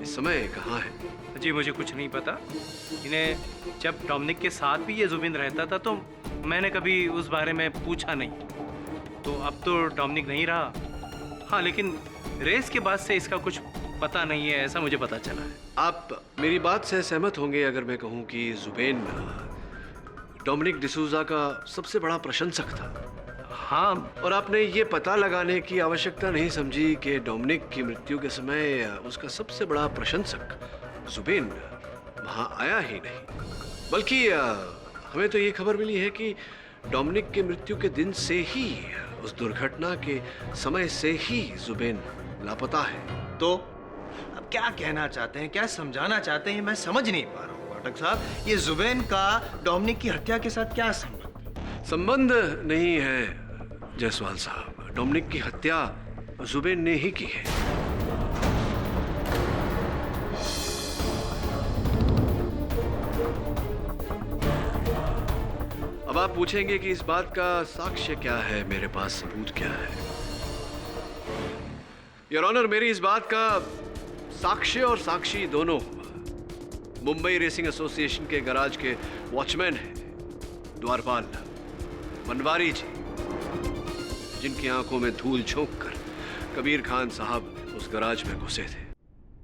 इस समय कहाँ है। जी मुझे कुछ नहीं पता। इन्हें जब डोमिनिक के साथ भी ये जुबीन रहता था तो मैंने कभी उस बारे में पूछा नहीं। तो अब तो डोमिनिक नहीं रहा। हाँ लेकिन रेस के बाद से इसका कुछ पता नहीं है, ऐसा मुझे पता चला है। आप मेरी बात से सहमत होंगे अगर मैं कहूँ कि जुबेन डोमिनिक डिसूजा का सबसे बड़ा प्रशंसक था। हाँ, और आपने ये पता लगाने की आवश्यकता नहीं समझी कि डोमिनिक की मृत्यु के समय उसका सबसे बड़ा प्रशंसक जुबेन वहाँ आया ही नहीं, बल्कि हमें तो ये खबर मिली है कि डोमिनिक की मृत्यु के दिन से ही, उस दुर्घटना के समय से ही जुबेन लापता है। तो अब क्या कहना चाहते हैं, क्या समझाना चाहते हैं, मैं समझ नहीं पा रहा हूँ पाठक साहब। ये जुबेन का डोमिनिक की हत्या के साथ क्या संबंध नहीं है जायसवाल साहब। डोमिनिक की हत्या जुबेन ने ही की है। अब आप पूछेंगे कि इस बात का साक्ष्य क्या है, मेरे पास सबूत क्या है। योर ऑनर, मेरी इस बात का साक्ष्य और साक्षी दोनों मुंबई रेसिंग एसोसिएशन के गराज के वॉचमैन हैं द्वारपाल बनवारी जी, जिनकी आंखों में धूल झोंक कर कबीर खान साहब उस गराज में घुसे थे।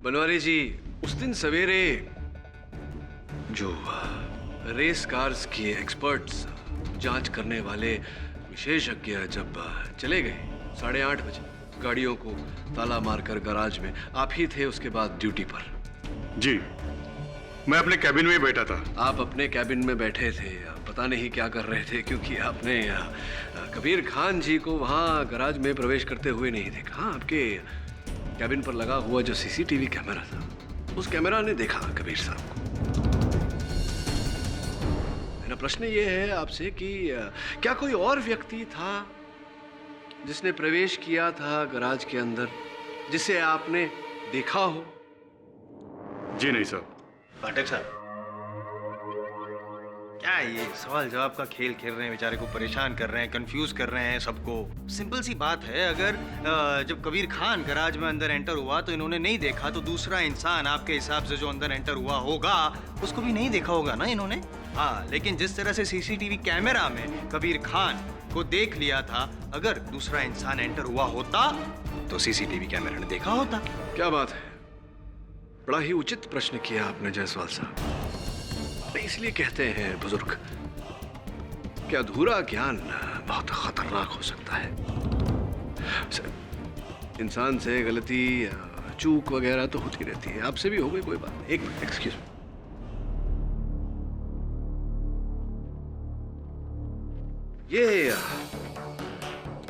बनवारी जी उस दिन सवेरे जो रेस कार्स के एक्सपर्ट्स, जांच करने वाले विशेषज्ञ जब चले गए 8:30 बजे, गाड़ियों को ताला मारकर गराज में आप ही थे उसके बाद ड्यूटी पर। जी, मैं अपने कैबिन में बैठा था। आप अपने कैबिन में बैठे थे, पता नहीं क्या कर रहे थे, क्योंकि आपने कबीर खान जी को वहाँ गराज में प्रवेश करते हुए नहीं देखा। हाँ, आपके कैबिन पर लगा हुआ जो सीसीटीवी कैमरा था, उस कैमरा ने देखा कबीर साहब को। मेरा प्रश्न ये है आपसे कि क्या कोई और व्यक्ति था जिसने प्रवेश किया था गराज के अंदर, जिसे आपने देखा हो? जी नहीं साहब। पाठक साहब, क्या ये सवाल जवाब का खेल खेल रहे हैं, बेचारे को परेशान कर रहे हैं, कंफ्यूज कर रहे हैं सबको। सिंपल सी बात है, अगर जब कबीर खान गराज में अंदर एंटर हुआ तो इन्होंने नहीं देखा, तो दूसरा इंसान आपके हिसाब से जो अंदर एंटर हुआ होगा उसको भी नहीं देखा होगा ना इन्होंने। हाँ, लेकिन जिस तरह से सीसीटीवी कैमरा में कबीर खान को देख लिया था, अगर दूसरा इंसान एंटर हुआ होता तो सीसीटीवी कैमरा ने देखा होता। क्या बात है, बड़ा ही उचित प्रश्न किया आपने जायसवाल साहब। इसलिए कहते हैं बुजुर्ग कि अधूरा ज्ञान बहुत खतरनाक हो सकता है। इंसान से गलती, चूक वगैरह तो होती रहती है, आपसे भी हो गई, कोई बात नहीं। एक मिनट, एक्सक्यूज मी। ये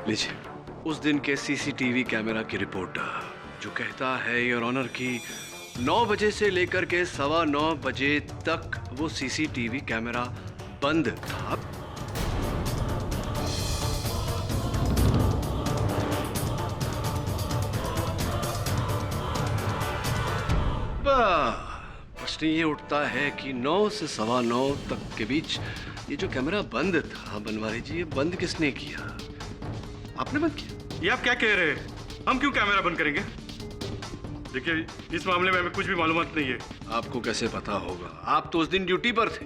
लीजिए उस दिन के सीसीटीवी कैमरा की रिपोर्ट, जो कहता है योर ऑनर की 9 बजे से लेकर के 9:15 बजे तक वो सीसीटीवी कैमरा बंद था। प्रश्न ये उठता है कि 9 से 9:15 तक के बीच ये जो कैमरा बंद था बनवारी जी, ये बंद किसने किया? आपने बंद किया? ये आप क्या कह रहे हैं? हम क्यों कैमरा बंद करेंगे? देखिए, इस मामले में हमें कुछ भी मालूमात नहीं है। आपको कैसे पता होगा? आप तो उस दिन ड्यूटी पर थे।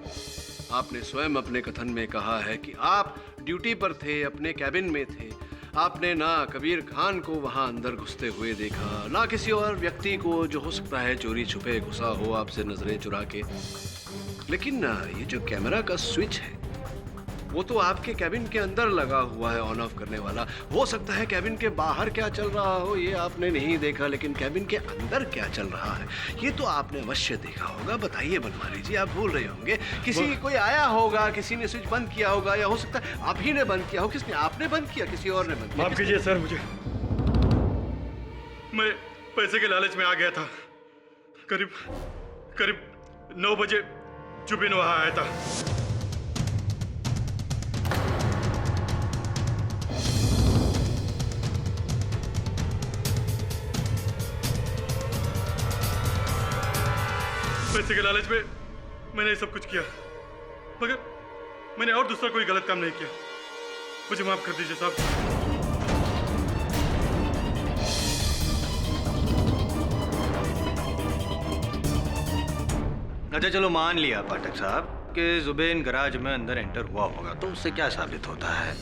आपने स्वयं अपने कथन में कहा है कि आप ड्यूटी पर थे, अपने कैबिन में थे। आपने ना कबीर खान को वहां अंदर घुसते हुए देखा, ना किसी और व्यक्ति को जो हो सकता है चोरी छुपे घुसा हो आपसे नजरें चुरा के। लेकिन ये जो कैमरा का स्विच है वो तो आपके कैबिन के अंदर लगा हुआ है, ऑन ऑफ करने वाला। हो सकता है कैबिन के बाहर क्या चल रहा हो ये आपने नहीं देखा, लेकिन कैबिन के अंदर क्या चल रहा है ये तो आपने अवश्य देखा होगा। बताइए बनवारी जी, आप भूल रहे होंगे। कोई आया होगा, किसी ने स्विच बंद किया होगा, या हो सकता है आप ही ने बंद किया हो। किसने? आपने बंद किया, किसी और ने बंद किया? माफ कीजिए सर, मुझे मैं पैसे के लालच में आ गया था। करीब 9 बजे जुबिन वहां आया था। पैसे के लालच में मैंने ये सब कुछ किया, मगर मैंने और दूसरा कोई गलत काम नहीं किया। मुझे माफ कर दीजिए साहब। अच्छा चलो मान लिया पाठक साहब कि जुबैन गराज में अंदर एंटर हुआ होगा, तो उससे क्या साबित होता है?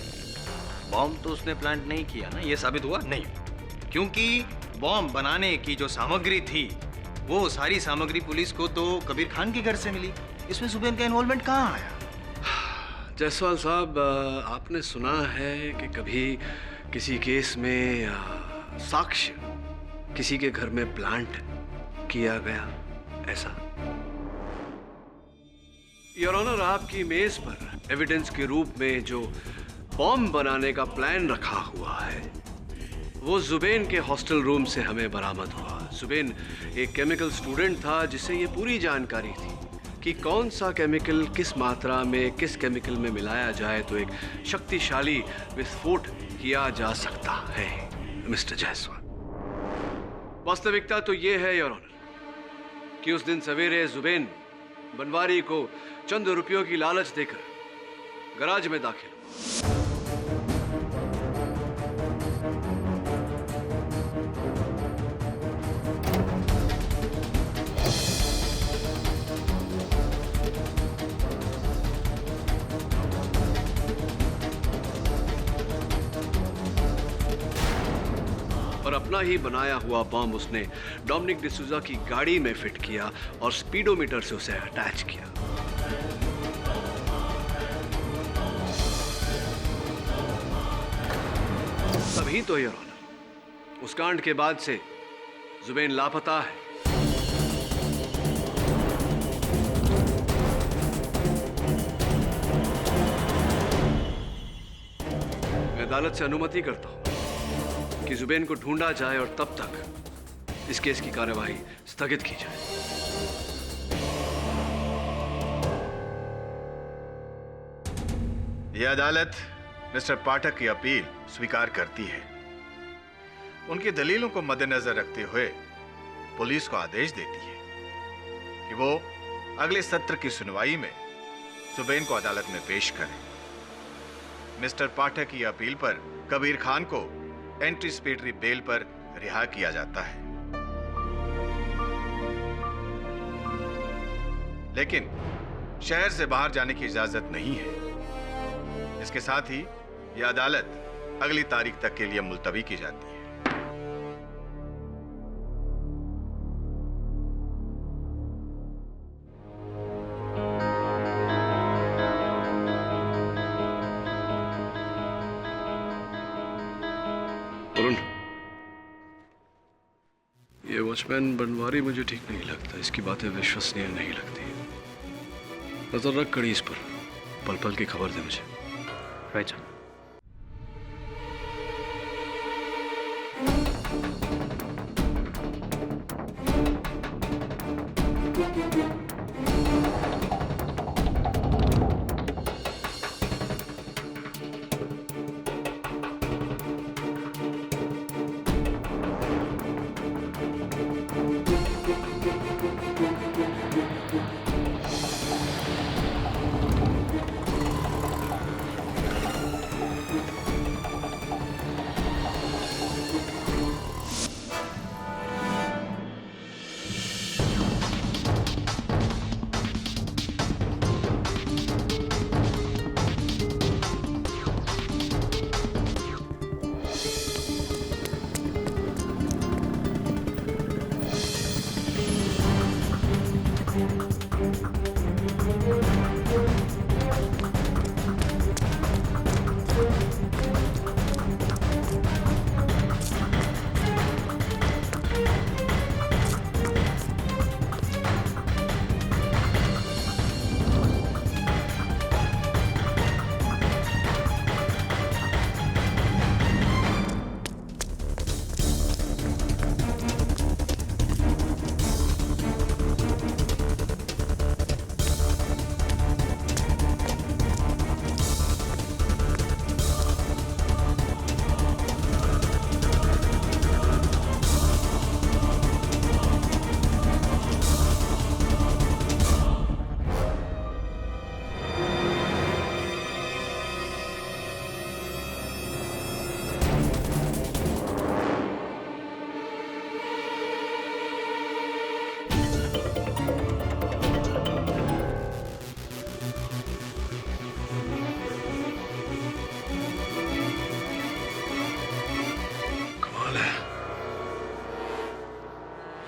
बॉम्ब तो उसने प्लांट नहीं किया ना, ये साबित हुआ नहीं, क्योंकि बॉम्ब बनाने की जो सामग्री थी वो सारी सामग्री पुलिस को तो कबीर खान के घर से मिली। इसमें जुबैन का इन्वॉल्वमेंट कहाँ आया? जायसवाल साहब, आपने सुना है कि कभी किसी केस में साक्ष्य किसी के घर में प्लांट किया गया ऐसा? योर ऑनर, आपकी मेज पर एविडेंस के रूप में जो बॉम्ब बनाने का प्लान रखा हुआ है वो जुबैन के हॉस्टल रूम से हमें बरामद हुआ। जुबैन एक केमिकल स्टूडेंट था जिसे ये पूरी जानकारी थी कि कौन सा केमिकल किस मात्रा में किस केमिकल में मिलाया जाए तो एक शक्तिशाली विस्फोट किया जा सकता है। मिस्टर जायसवाल, वास्तविकता तो ये है योर ऑनर कि उस दिन सवेरे जुबैन बनवारी को चंद रुपयों की लालच देकर गराज में दाखिल हुआ। और अपना ही बनाया हुआ बॉम्ब उसने डोमिनिक डिसूजा की गाड़ी में फिट किया और स्पीडोमीटर से उसे अटैच किया। तभी तो योर ऑनर उस कांड के बाद से जुबैन लापता है। मैं अदालत से अनुमति करता हूं कि जुबैन को ढूंढा जाए और तब तक इस केस की कार्यवाही स्थगित की जाए। यह अदालत मिस्टर पाठक की अपील स्वीकार करती है। उनकी दलीलों को मद्देनजर रखते हुए पुलिस को आदेश देती है कि वो अगले सत्र की सुनवाई में जुबैन को अदालत में पेश करें। मिस्टर पाठक की अपील पर कबीर खान को एंटीसिपेटरी बेल पर रिहा किया जाता है, लेकिन शहर से बाहर जाने की इजाजत नहीं है। इसके साथ ही यह अदालत अगली तारीख तक के लिए मुलतवी की जाती है। वरुण, ये वॉचमैन बनवारी मुझे ठीक नहीं लगता। इसकी बातें विश्वसनीय नहीं लगती। नजर रख कड़ी इस पर, पल पल की खबर दे मुझे। Right sir.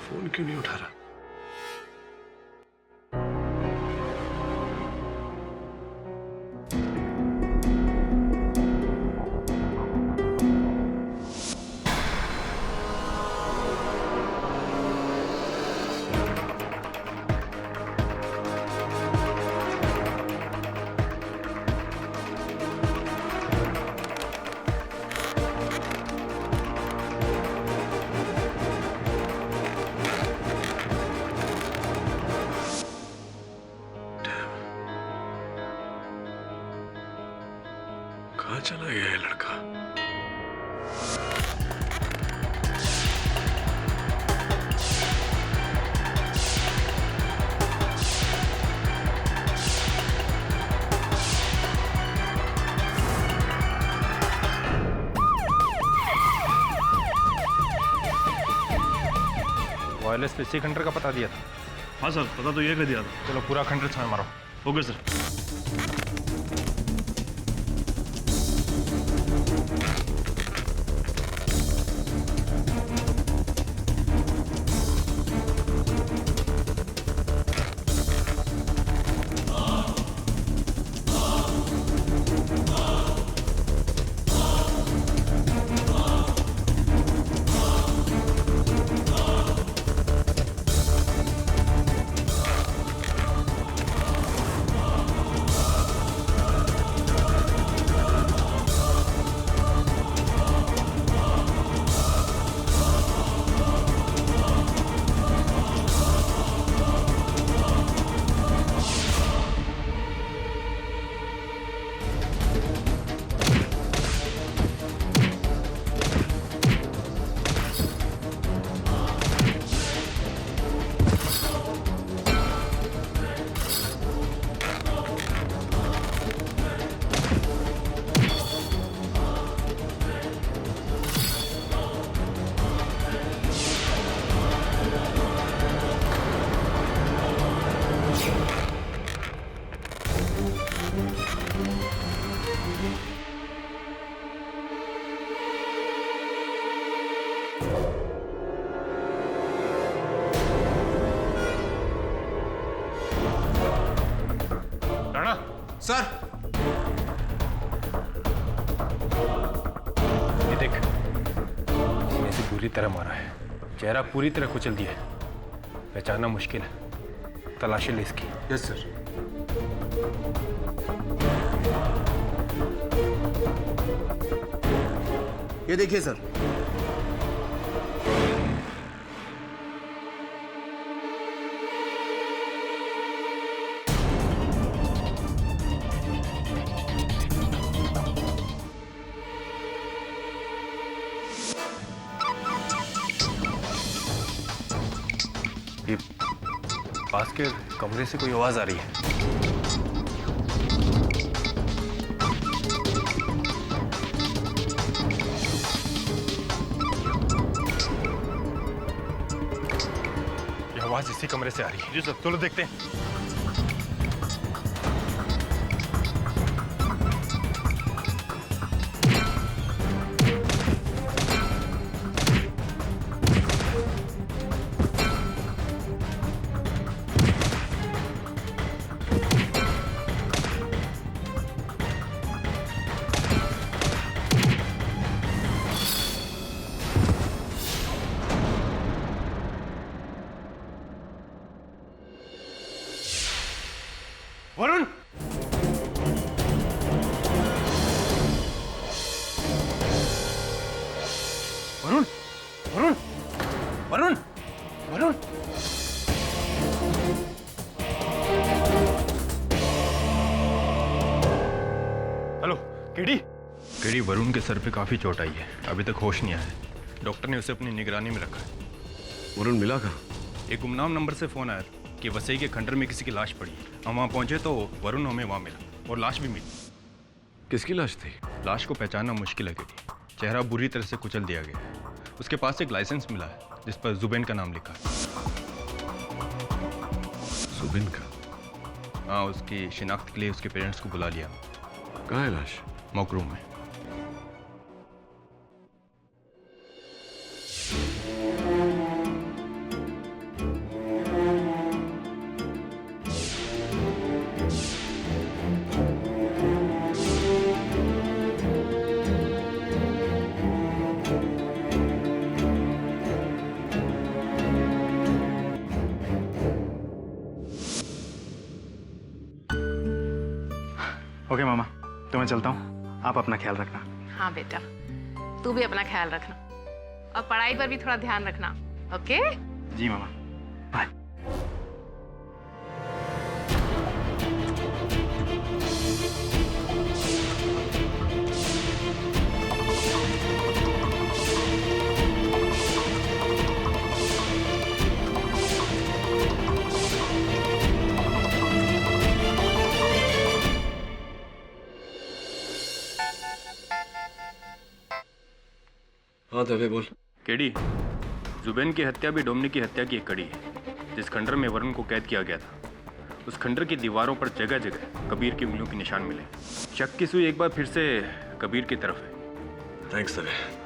फोन क्यों नहीं उठा रहा? कहाँ चला गया ये लड़का? वायरलेस पे सी खंडर का पता दिया था। हाँ सर, पता तो ये कर दिया था। चलो पूरा खंडर छान मारो। Okay sir. सर, ये देख, सीने से बुरी तरह मारा है, चेहरा पूरी तरह कुचल दिया है, पहचानना मुश्किल है। तलाशी ले इसकी। Yes sir. ये देखिए सर। ये पास के कमरे से कोई आवाज आ रही है। ये आवाज इसी कमरे से आ रही है। जी सर, चलो देखते हैं। Varun, Varun, Varun, Varun, Varun. Hello, KD. KD, Varun के सर पे काफी चोट आई है, अभी तक होश नहीं आया है। डॉक्टर ने उसे अपनी निगरानी में रखा है। वरुण मिला कहाँ? एक गुमनाम नंबर से फोन आया कि वसई के खंडर में किसी की लाश पड़ी है। हम वहाँ पहुंचे तो वरुण हमें वहाँ मिला और लाश भी मिली। किसकी लाश थी? लाश को पहचानना मुश्किल है केडी, चेहरा बुरी तरह से कुचल दिया गया है। उसके पास एक लाइसेंस मिला है जिस पर जुबैन का नाम लिखा है। जुबैन का? हाँ, उसकी शिनाख्त के लिए उसके पेरेंट्स को बुला लिया। कहाँ है लाश? मॉक रूम में। ओके मामा, तो मैं चलता हूँ, आप अपना ख्याल रखना। हाँ बेटा, तू भी अपना ख्याल रखना और पढ़ाई पर भी थोड़ा ध्यान रखना। ओके? जी मामा, बाय। हाँ दवे बोल। केडी, जुबैन की हत्या भी डोमिनिक की हत्या की एक कड़ी है। जिस खंडर में वरुण को कैद किया गया था, उस खंडर की दीवारों पर जगह जगह कबीर की उंगलियों के निशान मिले। शक की सुई एक बार फिर से कबीर की तरफ है। थैंक्स दवे।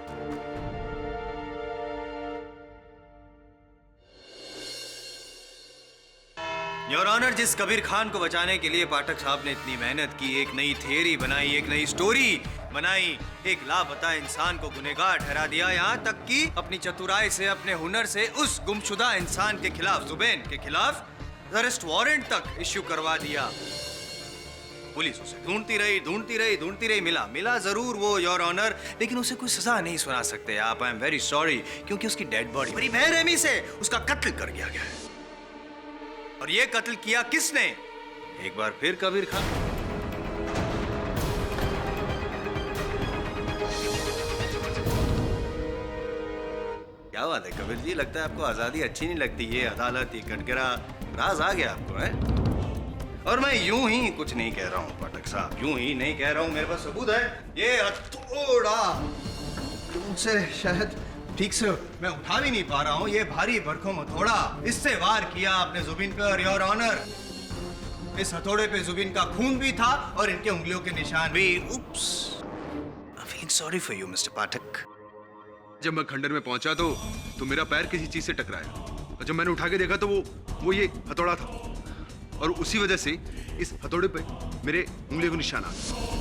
योर ऑनर, जिस कबीर खान को बचाने के लिए पाठक साहब ने इतनी मेहनत की, एक नई थियरी बनाई, एक नई स्टोरी बनाई, एक लापता इंसान को गुनहगार ठहरा दिया, यहाँ तक कि अपनी चतुराई से, अपने हुनर से उस गुमशुदा इंसान के खिलाफ, जुबैन के खिलाफ अरेस्ट वारंट तक इश्यू करवा दिया। पुलिस उसे ढूंढती रही, मिला जरूर वो योर ऑनर, लेकिन उसे कोई सजा नहीं सुना सकते आप। आई एम वेरी सॉरी, क्योंकि उसकी डेड बॉडी बड़ी बेरहमी से उसका कत्ल कर दिया गया है। और ये कत्ल किया किसने? एक बार फिर कबीर खान। क्या बात है कबीर जी, लगता है आपको आजादी अच्छी नहीं लगती। ये अदालत, ये कटघरा, राज आ गया आपको, है? और मैं यूं ही कुछ नहीं कह रहा हूं पाठक साहब, यूं ही नहीं कह रहा हूं, मेरे पास सबूत है। ये हथौड़ा तुमसे शायद ठीक से मैं उठा भी नहीं पा रहा हूँ, ये भारी भरकम हथौड़ा, इससे वार किया आपने जुबिन पे। और योर ऑनर, इस हथौड़े पे जुबिन का खून भी था और इनके उंगलियों के निशान भी। Oops, I am feeling sorry for you mister Pathak. जब मैं खंडर में पहुंचा तो मेरा पैर किसी चीज से टकराया, और जब मैंने उठा के देखा तो वो ये हथौड़ा था, और उसी वजह से इस हथौड़े पे मेरे उंगलियों के निशान आ गए।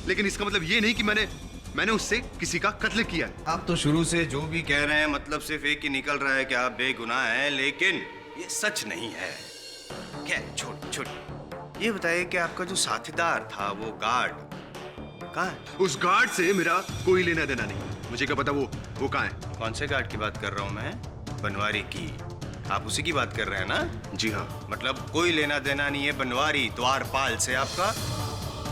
लेकिन इसका मतलब ये नहीं कि मैंने उससे किसी का कत्ल किया है। आप तो शुरू से जो भी कह रहे हैं मतलब सिर्फ एक ही निकल रहा है कि आप बेगुनाह हैं, लेकिन ये सच नहीं है। क्या छोड़ ये बताइए कि आपका जो साथीदार था, वो गार्ड कहाँ है? उस गार्ड से मेरा कोई लेना देना नहीं। मुझे क्या पता वो कहाँ है। कौन से गार्ड की बात कर रहा हूँ मैं? बनवारी की। आप उसी की बात कर रहे हैं ना? जी हाँ। मतलब कोई लेना देना नहीं है बनवारी द्वारपाल से आपका?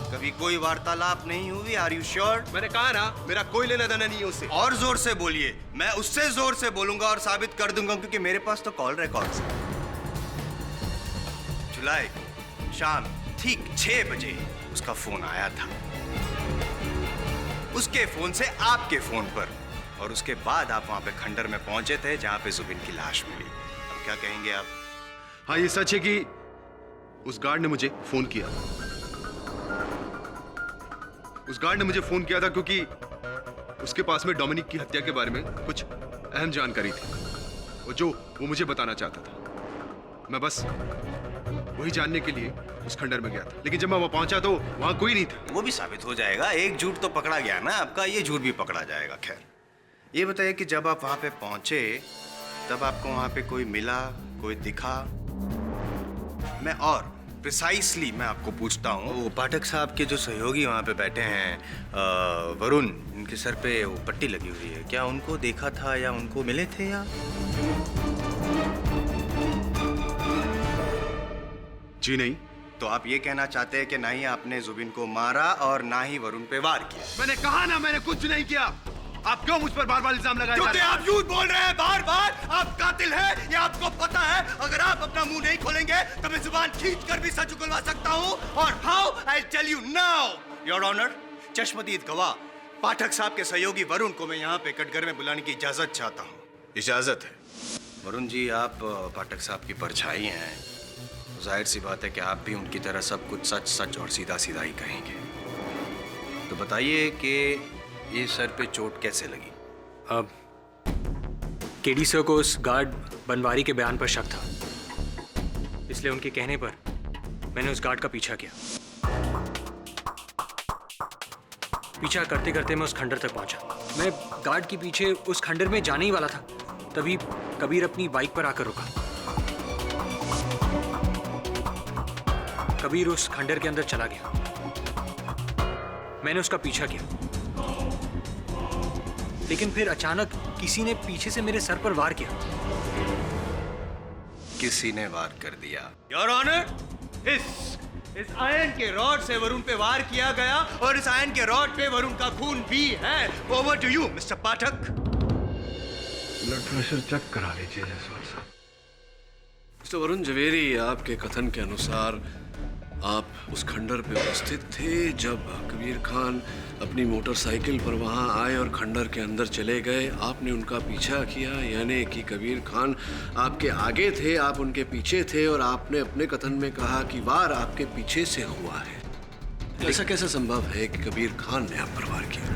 कभी कोई वार्तालाप नहीं हुई? Are you sure? मैंने कहा ना, मेरा कोई लेना देना नहीं है उससे। और जोर से बोलिए। मैं उससे जोर से बोलूंगा और साबित कर दूंगा, क्योंकि मेरे पास तो कॉल रिकॉर्ड्स है। जुलाई शाम ठीक 6 बजे उसका फोन आया था, उसके फोन से आपके फोन पर, और उसके बाद आप वहां पे खंडर में पहुंचे थे जहां पे जुबिन की लाश मिली। अब क्या कहेंगे आप? हाँ, ये सच है कि उस गार्ड ने मुझे फोन किया। उस गार्ड ने मुझे फोन किया था क्योंकि उसके पास में डोमिनिक की हत्या के बारे में कुछ अहम जानकारी थी, और जो वो मुझे बताना चाहता था। मैं बस वही जानने के लिए उस खंडर में गया था, लेकिन जब मैं वहां पहुंचा तो वहां कोई नहीं था। वो भी साबित हो जाएगा, एक झूठ तो पकड़ा गया ना आपका, ये झूठ भी पकड़ा जाएगा। खैर, ये बताइए कि जब आप वहां पे पहुंचे तब आपको वहां पे कोई मिला, कोई दिखा? मैं और प्रिसाइसली मैं आपको पूछता हूँ, वो पाठक साहब के जो सहयोगी वहाँ पे बैठे हैं, वरुण, इनके सर पे वो पट्टी लगी हुई है, क्या उनको देखा था या उनको मिले थे? या जी नहीं। तो आप ये कहना चाहते हैं कि ना ही आपने जुबिन को मारा और ना ही वरुण पे वार किया? मैंने कहा ना, मैंने कुछ नहीं किया। आप क्यों मुझ पर बार-बार इल्जाम लगाए? क्योंकि आप झूठ बोल रहे हैं बार-बार। आप कातिल हैं, ये आपको पता है। अगर आप अपना मुंह नहीं खोलेंगे तो मैं जुबान खींचकर भी सच उगलवा सकता हूं। और how? I tell you now your honour, चश्मदीद गवाह पाठक साहब के सहयोगी वरुण को मैं यहाँ पे कटघर में बुलाने की इजाजत चाहता हूँ। इजाजत है? वरुण जी, आप पाठक साहब की परछाई हैं, जाहिर सी बात है कि आप भी उनकी तरह सब कुछ सच सच और सीधा सीधा ही कहेंगे। तो बताइए कि ये सर पे चोट कैसे लगी? अब केडी सर को उस गार्ड बनवारी के बयान पर शक था, इसलिए उनके कहने पर मैंने उस गार्ड का पीछा किया। पीछा करते करते मैं उस खंडर तक पहुंचा। मैं गार्ड के पीछे उस खंडर में जाने ही वाला था, तभी कबीर अपनी बाइक पर आकर रुका। कबीर उस खंडर के अंदर चला गया। मैंने उसका पीछा किया, लेकिन फिर अचानक किसी ने पीछे से मेरे सर पर वार किया। किसी ने वार कर दिया? योर ऑनर, इस आयन के रॉड से वरुण पे वार किया गया और इस आयन के रॉड पे वरुण का खून भी है। Over to you mister Pathak. Blood pressure check करा लीजिए जायसवाल साहब। मिस्टर वरुण जवेरी, आपके कथन के अनुसार आप उस खंडर पे उपस्थित थे जब कबीर खान अपनी मोटरसाइकिल पर वहां आए और खंडर के अंदर चले गए। आपने उनका पीछा किया, यानी कि कबीर खान आपके आगे थे, आप उनके पीछे थे और आपने अपने कथन में कहा कि वार आपके पीछे से हुआ है। ऐसा कैसे संभव है कि कबीर खान ने आप पर वार किया?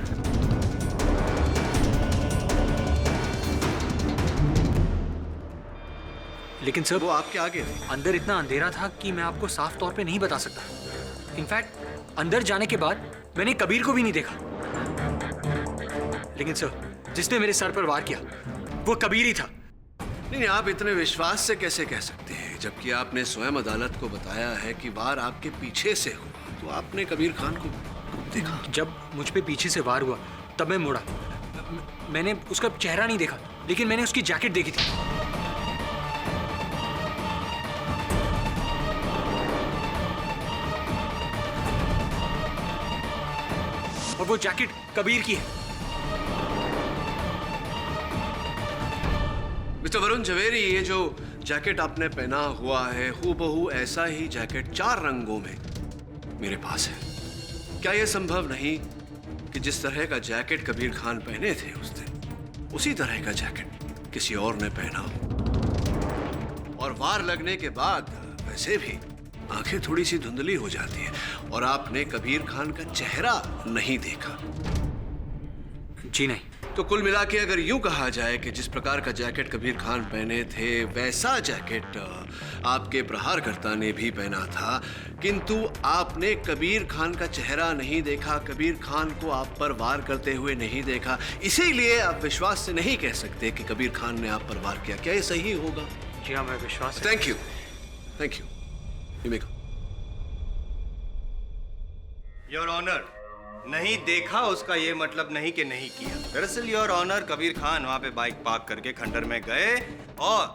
लेकिन सर, वो आपके आगे थे। अंदर इतना अंधेरा था कि मैं आपको साफ तौर पे नहीं बता सकता। इनफैक्ट अंदर जाने के बाद मैंने कबीर को भी नहीं देखा। लेकिन सर, जिसने मेरे सर पर वार किया वो कबीर ही था। नहीं, आप इतने विश्वास से कैसे कह सकते हैं, जबकि आपने स्वयं अदालत को बताया है कि वार आपके पीछे से हुआ। तो आपने कबीर खान को देखा? जब मुझ पे पीछे से वार हुआ तब मैं मुड़ा। मैंने उसका चेहरा नहीं देखा, लेकिन मैंने उसकी जैकेट देखी थी। और वो जैकेट कबीर की है। मिस्टर वरुण जवेरी, ये जो जैकेट आपने पहना हुआ है हूबहू ऐसा ही जैकेट 4 रंगों में मेरे पास है। क्या यह संभव नहीं कि जिस तरह का जैकेट कबीर खान पहने थे उस दिन, उसी तरह का जैकेट किसी और ने पहना हो? और वार लगने के बाद वैसे भी आंखें थोड़ी सी धुंधली हो जाती है और आपने कबीर खान का चेहरा नहीं देखा। जी नहीं। तो कुल मिला के अगर यूं कहा जाए कि जिस प्रकार का जैकेट कबीर खान पहने थे वैसा जैकेट आपके प्रहारकर्ता ने भी पहना था, किंतु आपने कबीर खान का चेहरा नहीं देखा, कबीर खान को आप पर वार करते हुए नहीं देखा, इसीलिए आप विश्वास से नहीं कह सकते कि कबीर खान ने आप पर वार किया। क्या ये सही होगा? जी हाँ, मैं विश्वास। Thank you, thank you. Your honour, नहीं देखा उसका ये मतलब नहीं कि नहीं किया। दरअसल योर ऑनर, कबीर खान वहां पे बाइक पार्क करके खंडर में गए और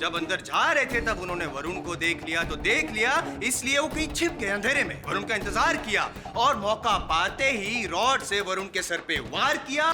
जब अंदर जा रहे थे तब उन्होंने वरुण को देख लिया। तो देख लिया इसलिए वो कहीं छिप गए अंधेरे में, वरुण का इंतजार किया और मौका पाते ही रॉड से वरुण के सर पे वार किया।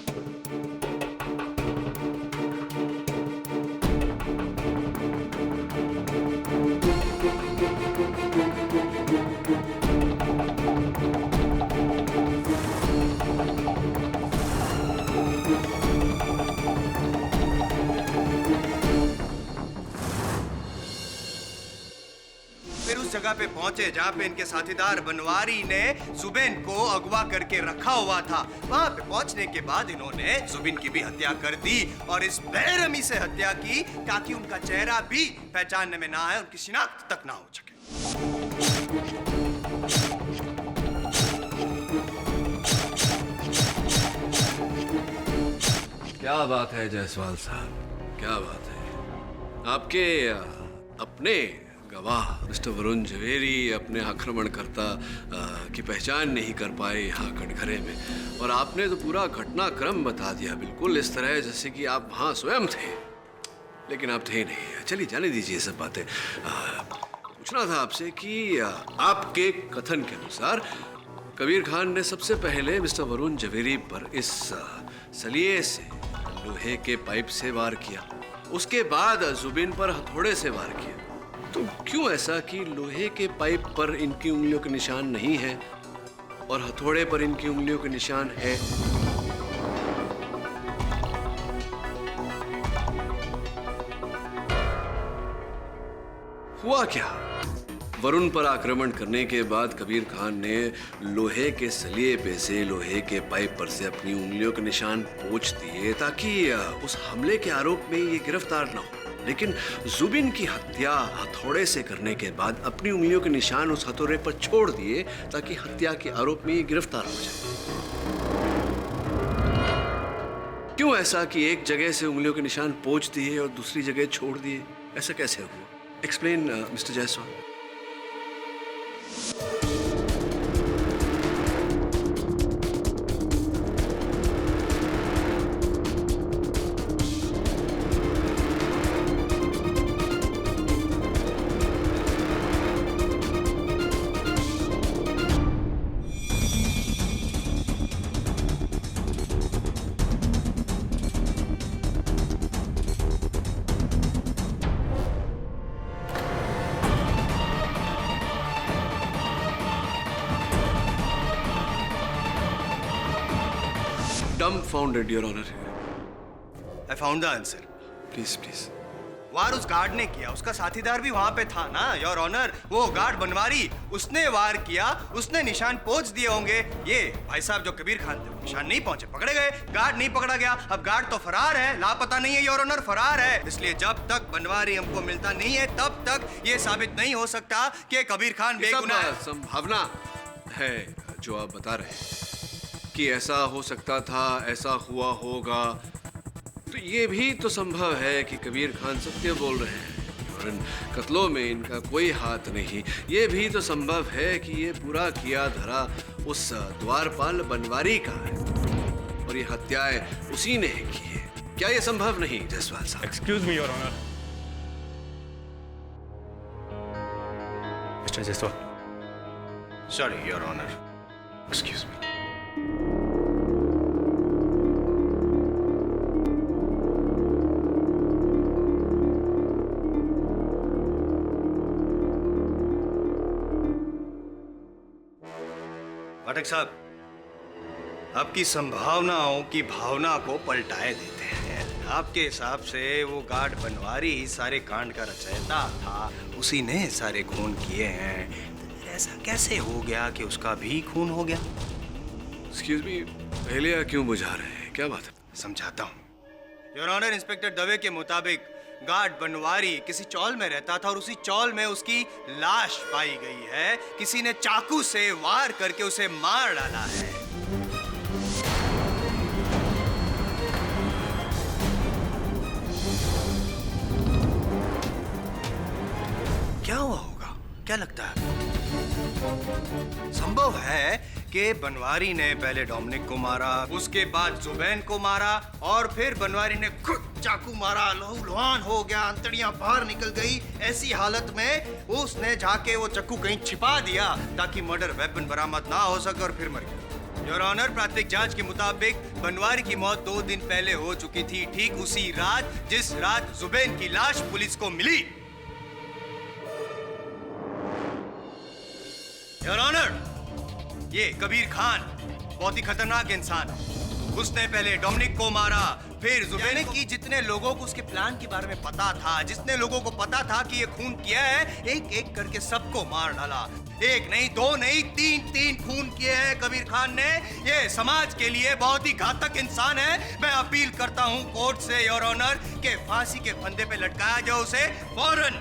जगह पे पहुंचे जहां पे इनके साथीदार बनवारी ने जुबिन को अगवा करके रखा हुआ था। वहां पे पहुंचने के बाद इन्होंने जुबिन की भी हत्या कर दी और इस बेरहमी से हत्या की ताकि उनका चेहरा भी पहचानने में ना आए, उनकी शिनाख्त तक ना हो सके। क्या बात है जायसवाल साहब, क्या बात है। आपके अपने गवाह मिस्टर वरुण जवेरी अपने आक्रमणकर्ता की पहचान नहीं कर पाए यहाँ कटघरे में, और आपने तो पूरा घटनाक्रम बता दिया बिल्कुल इस तरह जैसे कि आप वहाँ स्वयं थे, लेकिन आप थे नहीं। चलिए जाने दीजिए सब बातें। पूछना था आपसे कि आपके कथन के अनुसार कबीर खान ने सबसे पहले मिस्टर वरुण जवेरी पर इस सलिए से, लोहे के पाइप से वार किया, उसके बाद जुबिन पर हथौड़े से वार किया। तो क्यों ऐसा कि लोहे के पाइप पर इनकी उंगलियों के निशान नहीं है और हथौड़े पर इनकी उंगलियों के निशान है? हुआ क्या? वरुण पर आक्रमण करने के बाद कबीर खान ने लोहे के सलिए पे से, लोहे के पाइप पर से अपनी उंगलियों के निशान पोंछ दिए ताकि उस हमले के आरोप में ये गिरफ्तार न हो। लेकिन जुबिन की हत्या हथौड़े से करने के बाद अपनी उंगलियों के निशान उस हथौड़े पर छोड़ दिए ताकि हत्या के आरोप में ये गिरफ्तार हो जाए। क्यों ऐसा कि एक जगह से उंगलियों के निशान पोंछ दिए और दूसरी जगह छोड़ दिए? ऐसा कैसे हुआ? Explain mister Jaiswal. Dumbfounded, Your Honor. I found the answer. Please, please. वार उस गार्ड ने किया, उसका साथीदार भी वहां पे था ना योर ऑनर। वो गार्ड बनवारी, उसने वार किया, उसने निशान पहुंच दिए होंगे। ये भाई साहब जो कबीर खान थे, निशान नहीं पहुंचे, पकड़े गए, गार्ड नहीं पकड़ा गया। अब गार्ड तो फरार है, लापता नहीं है योर ऑनर, फरार है। इसलिए जब तक बनवारी हमको मिलता नहीं है तब तक ये साबित नहीं हो सकता कि कबीर खान बेगुनाह है। संभावना है जो आप बता रहे हैं कि ऐसा हो सकता था, ऐसा हुआ होगा, तो ये भी तो संभव है कि कबीर खान सत्य बोल रहे हैं और इन कत्लों में इनका कोई हाथ नहीं। ये भी तो संभव है कि ये पूरा किया धरा उस द्वारपाल बनवारी का है और ये हत्याएं उसी ने की है। क्या ये संभव नहीं जायसवाल साहब? Excuse me your honour. Mister Jaiswal. Sorry your honour. Excuse me. Pathak साहब, आपकी संभावनाओं की भावना को पलटाए देते हैं। आपके हिसाब से वो गार्ड बनवारी सारे कांड का रचयिता था, उसी ने सारे खून किए हैं। ऐसा कैसे हो गया कि उसका भी खून हो गया? एक्सक्यूज मी, पहले क्यों बुझा रहे हैं? क्या बात है? समझाता हूँ योर ऑनर। इंस्पेक्टर दवे के मुताबिक गार्ड बनवारी किसी चौल में रहता था और उसी चौल में उसकी लाश पाई गई है। किसी ने चाकू से वार करके उसे मार डाला है। क्या हुआ होगा? क्या लगता है? संभव है कि बनवारी ने पहले डोमिनिक को मारा, उसके बाद जुबैन को मारा और फिर बनवारी ने खुद चाकू मारा, लहूलुहान हो गया, अंतड़ियां बाहर निकल गई। ऐसी हालत में उसने जाके वो चाकू कहीं छिपा दिया ताकि मर्डर वेपन बरामद ना हो सके और फिर मर गया। योर ऑनर, प्राथमिक जांच के मुताबिक बनवारी की मौत 2 दिन पहले हो चुकी थी, ठीक उसी रात जिस रात जुबैन की लाश पुलिस को मिली। योर ऑनर, ये कबीर खान बहुत ही खतरनाक इंसान है। उसने पहले डोमिनिक को मारा, फिर जुबैन की जितने लोगों को उसके प्लान के बारे में पता था, जितने लोगों को पता था कि ये खून किया है, एक एक करके सबको मार डाला। 1 नहीं, 2 नहीं, 3 खून किए हैं कबीर खान ने। ये समाज के लिए बहुत ही घातक इंसान है। मैं अपील करता हूँ कोर्ट से योर ऑनर के फांसी के फंदे पे लटकाया जाए उसे फौरन।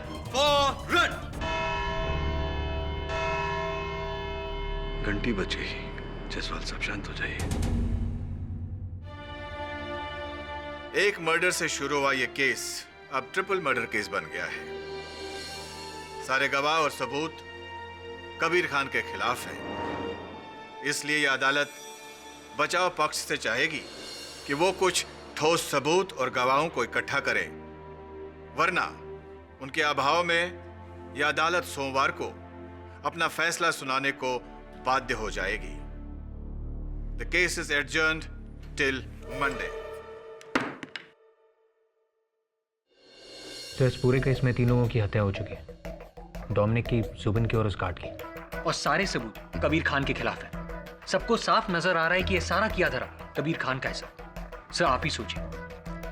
घंटी बज गई। जायसवाल साहब शांत हो जाइए। एक मर्डर से शुरू हुआ ये केस अब ट्रिपल मर्डर केस बन गया है। सारे गवाह और सबूत कबीर खान के खिलाफ हैं। इसलिए यह अदालत बचाव पक्ष से चाहेगी कि वो कुछ ठोस सबूत और गवाहों को इकट्ठा करे, वरना उनके अभाव में यह अदालत सोमवार को अपना फैसला सुनाने को बाध्य हो जाएगी। The case is adjourned till Monday. तो इस पूरे केस में 3 लोगों की हत्या हो चुकी है, डोमिनिक की, जुबिन की और उस गार्ड की, और सारे सबूत कबीर खान के खिलाफ है। सबको साफ नजर आ रहा है कि ये सारा किया धरा कबीर खान का है। सर आप ही सोचिए,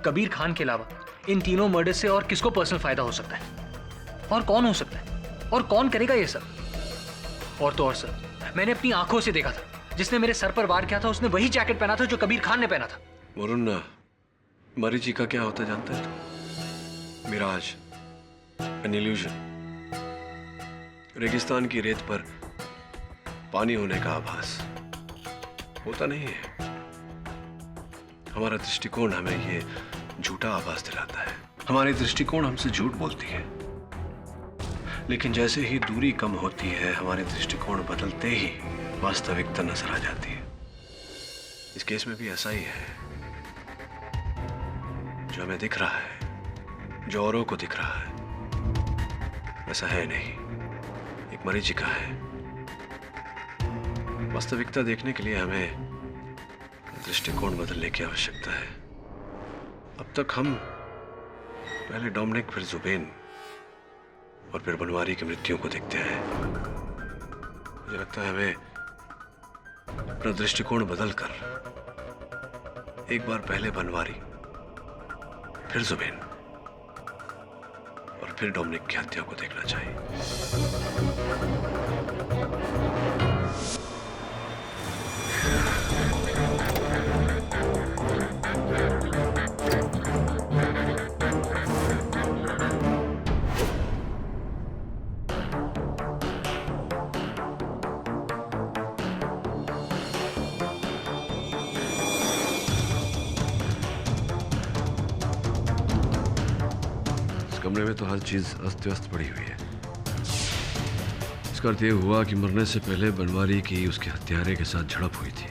कबीर खान के अलावा इन तीनों मर्डर से और किसको पर्सनल फायदा हो सकता है, और कौन हो सकता है, और कौन करेगा ये सब? और तो और सर, मैंने अपनी आंखों से देखा था, जिसने मेरे सर पर वार किया था उसने वही जैकेट पहना था जो कबीर खान ने पहना था। वरुण, मरीची का क्या होता जानता है? Miraj, an illusion। रेगिस्तान की रेत पर पानी होने का आभास होता नहीं है। हमारा दृष्टिकोण हमें ये झूठा आभास दिलाता है। हमारी दृष्टिकोण हमसे झूठ बोलती है। लेकिन जैसे ही दूरी कम होती है, हमारे दृष्टिकोण बदलते ही वास्तविकता नजर आ जाती है। इस केस में भी ऐसा ही है। जो हमें दिख रहा है, जो औरों को दिख रहा है, वैसा है नहीं, एक मरीचिका है। वास्तविकता देखने के लिए हमें दृष्टिकोण बदलने की आवश्यकता है। अब तक हम पहले डोमिनिक, फिर जुबेन और फिर बनवारी की मृत्यु को देखते हैं। मुझे लगता है हमें अपना दृष्टिकोण बदलकर एक बार पहले बनवारी, फिर जुबेन और फिर डोमिनिक की हत्या को देखना चाहिए। कमरे में तो हर चीज अस्त व्यस्त पड़ी हुई है। इसका अर्थ यह हुआ कि मरने से पहले बनवारी की उसके हत्यारे के साथ झड़प हुई थी।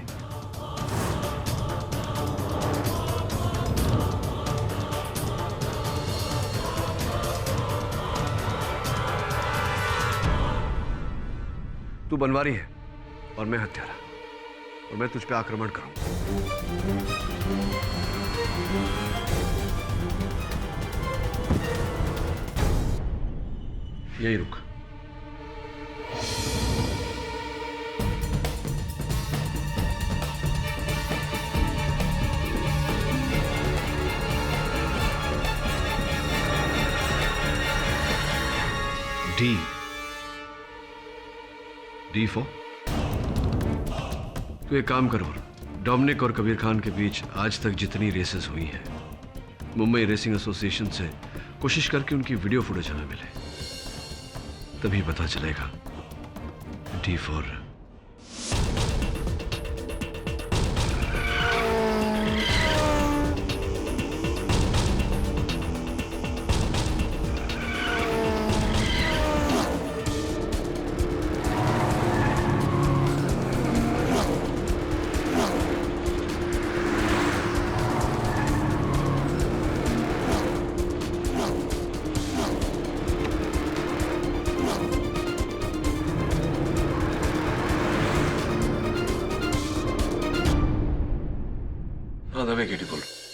तू बनवारी है और मैं हत्यारा, और मैं तुझ पे आक्रमण करूंगा। यही रुक। डी फॉर तू एक काम करो, डोमिनिक और कबीर खान के बीच आज तक जितनी रेसेस हुई हैं, मुंबई रेसिंग एसोसिएशन से कोशिश करके उनकी वीडियो फुटेज हमें मिले, तभी पता चलेगा। डी फॉर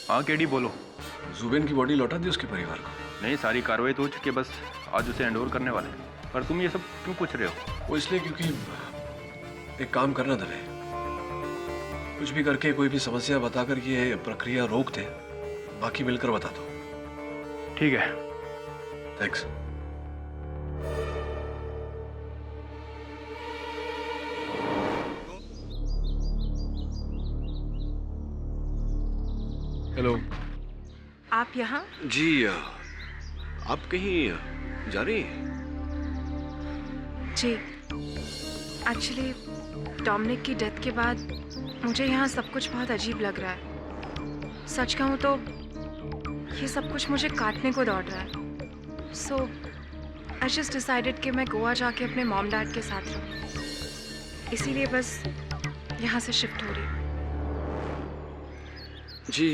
हाँ केडी बोलो। जुबेन की बॉडी लौटा दी उसके परिवार को? नहीं, सारी कार्रवाई तो हो चुकी है, बस आज उसे हैंडओवर करने वाले हैं। पर तुम ये सब क्यों पूछ रहे हो? वो इसलिए क्योंकि एक काम करना दवे, कुछ भी करके कोई भी समस्या बताकर ये प्रक्रिया रोक दे, बाकी मिलकर बता दो। ठीक है। थैंक्स। हेलो। आप यहाँ? जी, आप कहीं जा रही हैं? जी, एक्चुअली डोमिनिक की डेथ के बाद मुझे यहाँ सब कुछ बहुत अजीब लग रहा है। सच कहूँ तो ये सब कुछ मुझे काटने को दौड़ रहा है। सो आई जस्ट डिसाइडेड कि मैं गोवा जाके अपने मॉम डैड के साथ रहूँ, इसीलिए बस यहाँ से शिफ्ट हो रही हूँ। जी,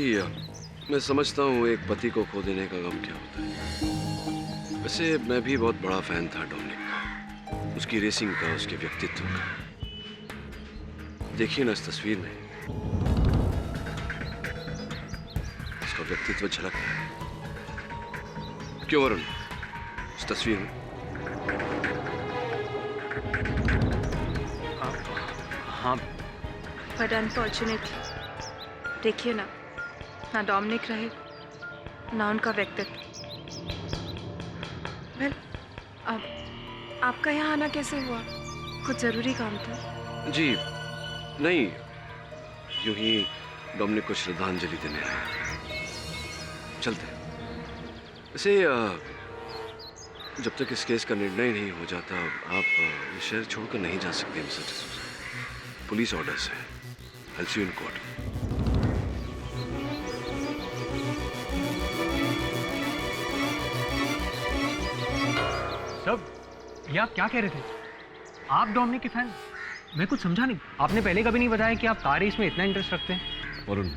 मैं समझता हूँ एक पति को खो देने का गम क्या होता है। वैसे मैं भी बहुत बड़ा फैन था डोमिनिक का, उसकी रेसिंग का, उसके व्यक्तित्व का। देखिए ना इस तस्वीर में, उसका व्यक्तित्व झलक रहा है। क्यों वरुण, इस तस्वीर में? हाँ। बट अनफॉर्चुनेटली देखिए ना डोमिनिक रहे ना उनका व्यक्तित्व। वेल, अब आपका यहाँ आना कैसे हुआ? कुछ जरूरी काम था? जी नहीं, यूं ही डोमिनिक को श्रद्धांजलि देने आए। चलते। वैसे जब तक इस केस का निर्णय नहीं हो जाता, आप ये शहर छोड़कर नहीं जा सकते मिस्टर डिसूजा। पुलिस ऑर्डर्स है। I'll see you in court. ये आप क्या कह रहे थे? आप डोमिनिक के फैन? मैं कुछ समझा नहीं। आपने पहले कभी नहीं बताया कि आप कार रेस में इतना इंटरेस्ट रखते हैं। वरुण,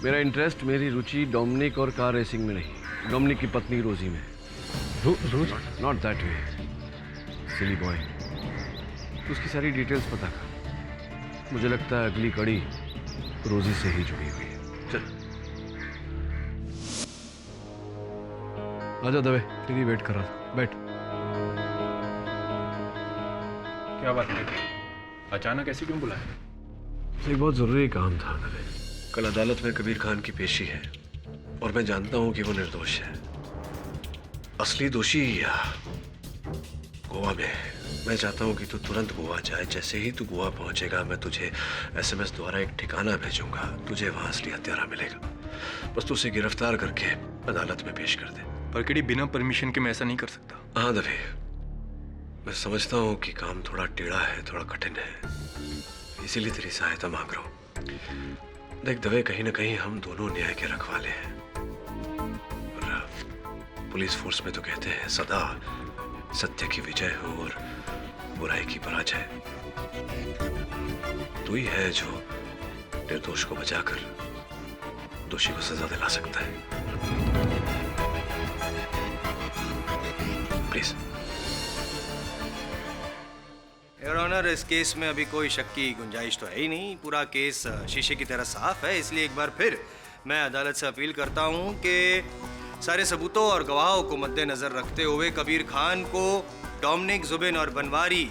मेरा इंटरेस्ट, मेरी रुचि डोमिनिक और कार रेसिंग में नहीं, डोमिनिक की पत्नी रोजी में। रोजी? Not that way, silly boy. उसकी सारी डिटेल्स पता कर। मुझे लगता है अगली कड़ी रोजी से ही जुड़ी हुई है। चल आजा दवे, तेरी वेट कर रहा था। बैठ। क्या बात है? अचानक ऐसे क्यों बुलाया? एक बहुत जरूरी काम था दवे। कल अदालत में कबीर खान की पेशी है और मैं जानता हूं कि वो निर्दोष है। असली दोषी गोवा में है। मैं चाहता हूं कि तू तुरंत गोवा जाए। जैसे ही तू गोवा पहुंचेगा मैं तुझे एसएमएस द्वारा एक ठिकाना भेजूंगा। तुझे वहां असली हत्यारा मिलेगा। बस तू उसे गिरफ्तार करके अदालत में पेश कर दे। पर केडी, बिना परमिशन के मैं ऐसा नहीं कर सकता। हाँ दवे, मैं समझता हूँ कि काम थोड़ा टेढ़ा है, थोड़ा कठिन है, इसीलिए तेरी सहायता मांग रहा हूँ। देख दवे, कहीं ना कहीं हम दोनों न्याय के रखवाले हैं। और पुलिस फोर्स में तो कहते हैं सदा सत्य की विजय हो और बुराई की पराजय। तू ही है जो निर्दोष को बचाकर दोषी को सजा दिला सकता है। प्लीज। योर ऑनर, इस केस में अभी कोई शक की गुंजाइश तो है ही नहीं। पूरा केस शीशे की तरह साफ है। इसलिए एक बार फिर मैं अदालत से अपील करता हूं कि सारे सबूतों और गवाहों को मद्देनजर रखते हुए कबीर खान को डोमिनिक, जुबिन और बनवारी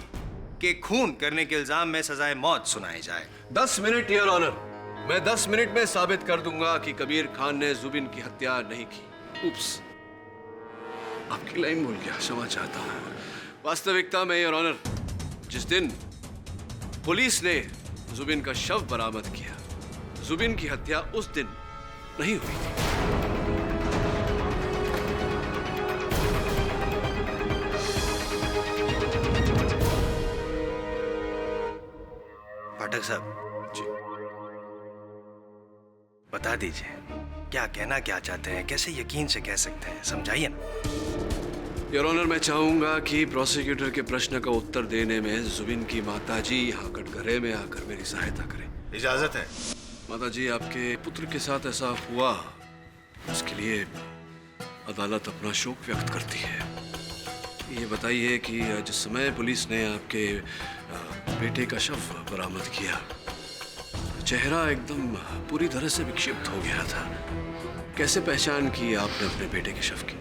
के खून करने के इल्जाम में सजाए मौत सुनाई जाए। 10 मिनट योर ऑनर। मैं 10 मिनट में साबित कर दूंगा कि कबीर खान ने जुबिन की हत्या नहीं की। उप्स, आपकी लाइन भूल गया, क्षमा चाहता हूं। वास्तविकता में योर ऑनर, जिस दिन पुलिस ने जुबिन का शव बरामद किया, जुबिन की हत्या उस दिन नहीं हुई थी। पाठक साहब जी, बता दीजिए क्या कहना क्या चाहते हैं, कैसे यकीन से कह सकते हैं, समझाइए ना। योर ऑनर, मैं चाहूंगा कि प्रोसिक्यूटर के प्रश्न का उत्तर देने में जुबिन की माताजी यहाँ कटघरे में आकर मेरी सहायता करें। इजाजत है। माताजी, आपके पुत्र के साथ ऐसा हुआ, उसके लिए अदालत अपना शोक व्यक्त करती है। ये बताइए कि जिस समय पुलिस ने आपके बेटे का शव बरामद किया, चेहरा एकदम पूरी तरह से विक्षिप्त हो गया था। कैसे पहचान की आपने अपने बेटे के शव की?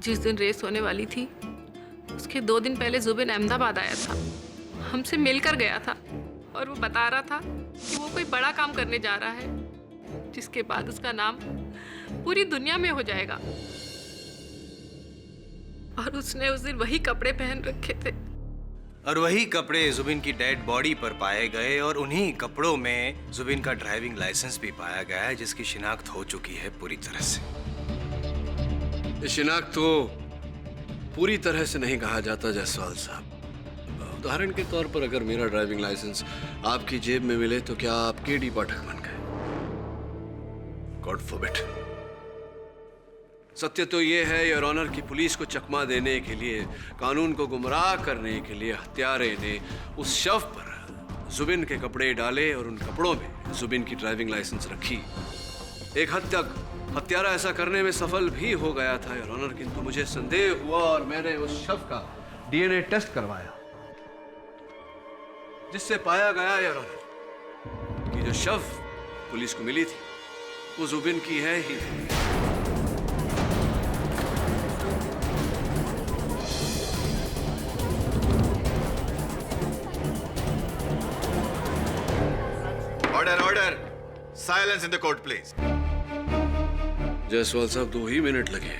जिस दिन रेस होने वाली थी उसके 2 दिन पहले जुबिन अहमदाबाद आया था, हमसे मिलकर गया था और वो बता रहा था कि वो कोई बड़ा काम करने जा रहा है जिसके बाद उसका नाम पूरी दुनिया में हो जाएगा। और उसने उस दिन वही कपड़े पहन रखे थे और वही कपड़े जुबिन की डेड बॉडी पर पाए गए और उन्हीं कपड़ों में जुबिन का ड्राइविंग लाइसेंस भी पाया गया है, जिसकी शिनाख्त हो चुकी है पूरी तरह से। ये शिनाख्त तो पूरी तरह से नहीं कहा जाता जायसवाल साहब। उदाहरण के तौर पर अगर मेरा ड्राइविंग लाइसेंस आपकी जेब में मिले तो क्या आप केडी पाठक बन गए? God forbid. सत्य तो ये है योर ऑनर कि पुलिस को चकमा देने के लिए, कानून को गुमराह करने के लिए हत्यारे ने उस शव पर जुबिन के कपड़े डाले और उन कपड़ों में जुबिन की ड्राइविंग लाइसेंस रखी। एक हद तक हत्यारा ऐसा करने में सफल भी हो गया था योर ऑनर, किंतु मुझे संदेह हुआ और मैंने उस शव का डीएनए टेस्ट करवाया, जिससे पाया गया योर ऑनर कि जो शव पुलिस को मिली थी वो जुबिन की है ही नहीं। Order, silence in the court please. Jaiswal साहब 2 ही मिनट लगे,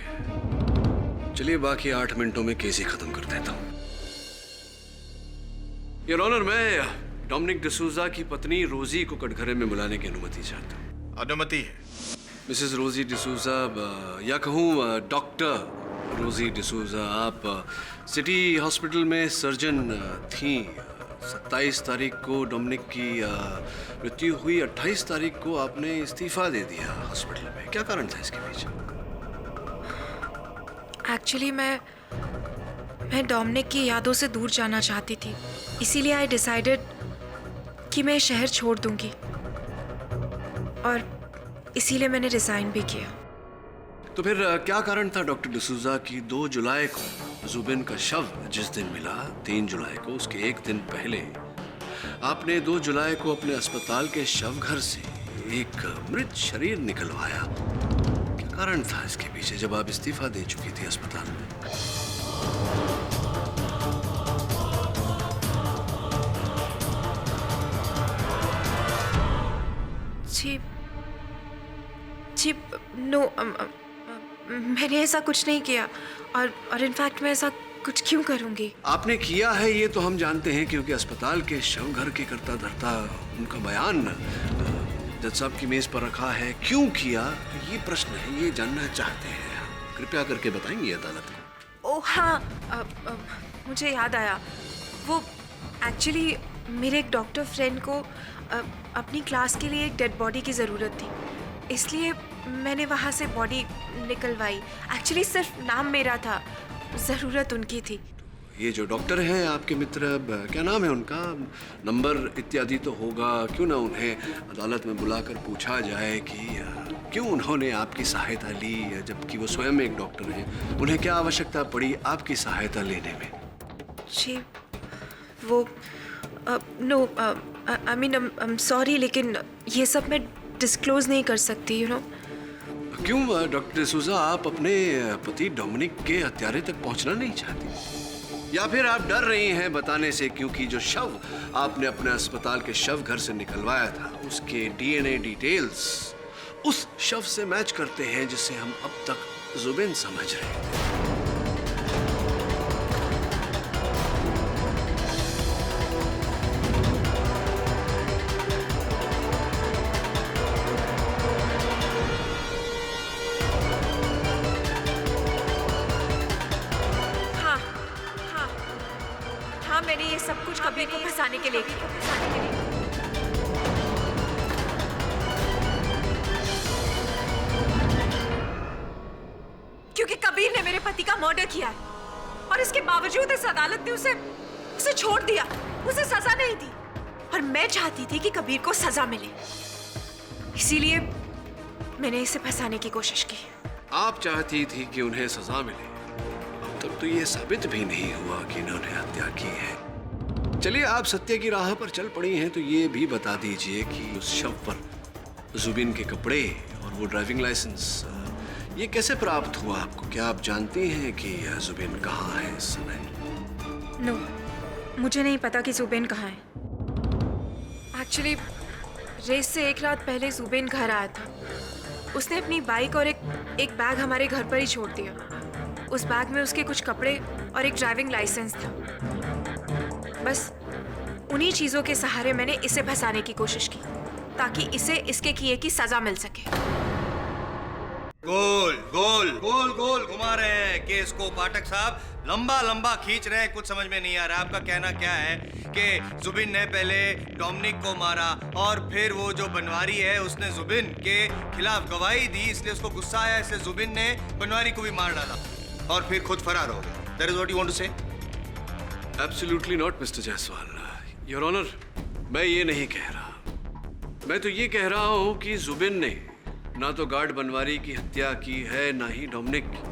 चलिए बाकी 8 मिनटों में केस ही खत्म कर देता हूं। योर ऑनर, मैं डोमिनिक डिसूजा की पत्नी रोजी को कटघरे में बुलाने की अनुमति चाहता हूं। अनुमति है। मिसेस रोजी डिसूजा, या कहूं डॉक्टर रोजी डिसूजा, आप सिटी हॉस्पिटल में सर्जन थी। 27 तारीख को डोमिनिक की मृत्यु हुई, 28 तारीख को आपने इस्तीफा दे दिया हॉस्पिटल में। क्या कारण था इसके पीछे? एक्चुअली मैं मैं डोमिनिक की यादों से दूर जाना चाहती थी, इसीलिए आई डिसाइडेड कि मैं शहर छोड़ दूंगी और इसीलिए मैंने रिजाइन भी किया। तो फिर क्या कारण था डॉक्टर डिसूजा कि 2 जुलाई को जुबिन का शव जिस दिन मिला, 3 जुलाई को उसके एक दिन पहले आपने 2 जुलाई को अपने अस्पताल के शव घर से एक मृत शरीर निकलवाया? क्या कारण था इसके पीछे जब आप इस्तीफा दे चुकी थी अस्पताल में? जी नो, मैंने ऐसा कुछ नहीं किया और इनफैक्ट मैं ऐसा कुछ क्यों करूंगी? आपने किया है ये तो हम जानते हैं, क्योंकि अस्पताल के शव घर के करता धरता उनका बयान जज साहब की मेज पर रखा है। क्यों किया ये प्रश्न है, ये जानना चाहते हैं। कृपया करके बताएंगे अदालत को। ओह हाँ, मुझे याद आया। वो एक्चुअली मेरे एक डॉक्टर फ्रेंड को अपनी क्लास के लिए एक डेड बॉडी की ज़रूरत थी, इसलिए मैंने वहाँ से बॉडी निकलवाई। एक्चुअली सिर्फ नाम मेरा था, ज़रूरत उनकी थी। ये जो डॉक्टर हैं आपके मित्र, क्या नाम है उनका? नंबर इत्यादि तो होगा। क्यों ना उन्हें अदालत में बुलाकर पूछा जाए कि क्यों उन्होंने आपकी सहायता ली, जबकि वो स्वयं एक डॉक्टर हैं। उन्हें क्या आवश्यकता पड़ी आपकी सहायता लेने में? जी वो no, I mean I am sorry, लेकिन ये सब मैं डिस्क्लोज नहीं कर सकती, यू नो। क्यों डॉक्टर डिसूजा, आप अपने पति डोमिनिक के हत्यारे तक पहुंचना नहीं चाहती, या फिर आप डर रही हैं बताने से क्योंकि जो शव आपने अपने अस्पताल के शव घर से निकलवाया था उसके डीएनए डिटेल्स उस शव से मैच करते हैं जिसे हम अब तक जुबिन समझ रहे थे? मैंने ये सब कुछ कबीर को फंसाने के लिए क्योंकि कबीर ने मेरे पति का मर्डर किया है और इसके बावजूद इस अदालत ने उसे छोड़ दिया, उसे सजा नहीं दी। और मैं चाहती थी कि कबीर को सजा मिले, इसीलिए मैंने इसे फंसाने की कोशिश की। आप चाहती थी कि उन्हें सजा मिले, अब तक तो ये साबित भी नहीं हुआ कि इन्होंने हत्या की है। चलिए, आप सत्य की राह पर चल पड़ी हैं तो ये भी बता दीजिए कि उस शव पर जुबिन के कपड़े और वो ड्राइविंग लाइसेंस ये कैसे प्राप्त हुआ आपको? क्या आप जानती हैं कि जुबिन कहाँ है इस समय? नो, मुझे नहीं पता कि जुबिन कहाँ है। एक्चुअली रेस से एक रात पहले जुबिन घर आया था। उसने अपनी बाइक और एक बैग हमारे घर पर ही छोड़ दिया। उस बैग में उसके कुछ कपड़े और एक ड्राइविंग लाइसेंस था। बस उन्हीं चीजों के सहारे मैंने इसे फंसाने की कोशिश की ताकि इसे इसके किए की सजा मिल सके। गोल गोल गोल गोल घुमा रहे हैं केस को पाठक साहब, लंबा लंबा खींच रहे हैं। कुछ समझ में नहीं आ रहा। आपका कहना क्या है कि जुबिन ने पहले डोमिनिक को मारा और फिर वो जो बनवारी है उसने जुबिन के खिलाफ गवाही दी, इसलिए उसको गुस्सा आया, इसलिए जुबिन ने बनवारी को भी मार डाला और फिर खुद फरार हो गया। That is what you want to say? Absolutely not, Mr. Jaiswal. Your Honor, मैं ये नहीं कह रहा। मैं तो ये कह रहा हूँ कि जुबिन ने ना तो गार्ड बनवारी की हत्या की है ना ही डोमिनिक की,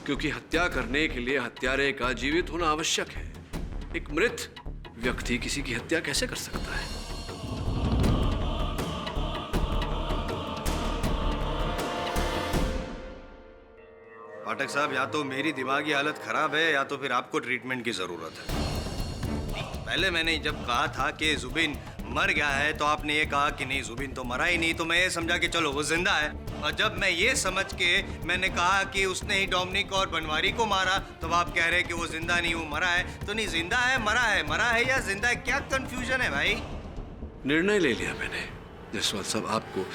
क्योंकि हत्या करने के लिए हत्यारे का जीवित होना आवश्यक है। एक मृत व्यक्ति किसी की हत्या कैसे कर सकता है? पाठक साहब, या तो मेरी दिमागी हालत खराब है या तो फिर आपको ट्रीटमेंट की जरूरत है। पहले मैंने जब कहा था कि जुबिन मर गया है तो आपने ये कहा कि नहीं, जुबिन तो मरा ही नहीं, तो मैं ये समझा कि चलो वो जिंदा है। और जब मैं ये समझ के मैंने कहा कि उसने ही डोमिनिक और बनवारी को मारा, तो आप कह रहे हैं कि वो जिंदा नहीं, वो मरा है। तो नहीं, जिंदा है, मरा है या जिंदा है, क्या कंफ्यूजन है भाई? निर्णय ले लिया मैंने जायसवाल साहब, आपको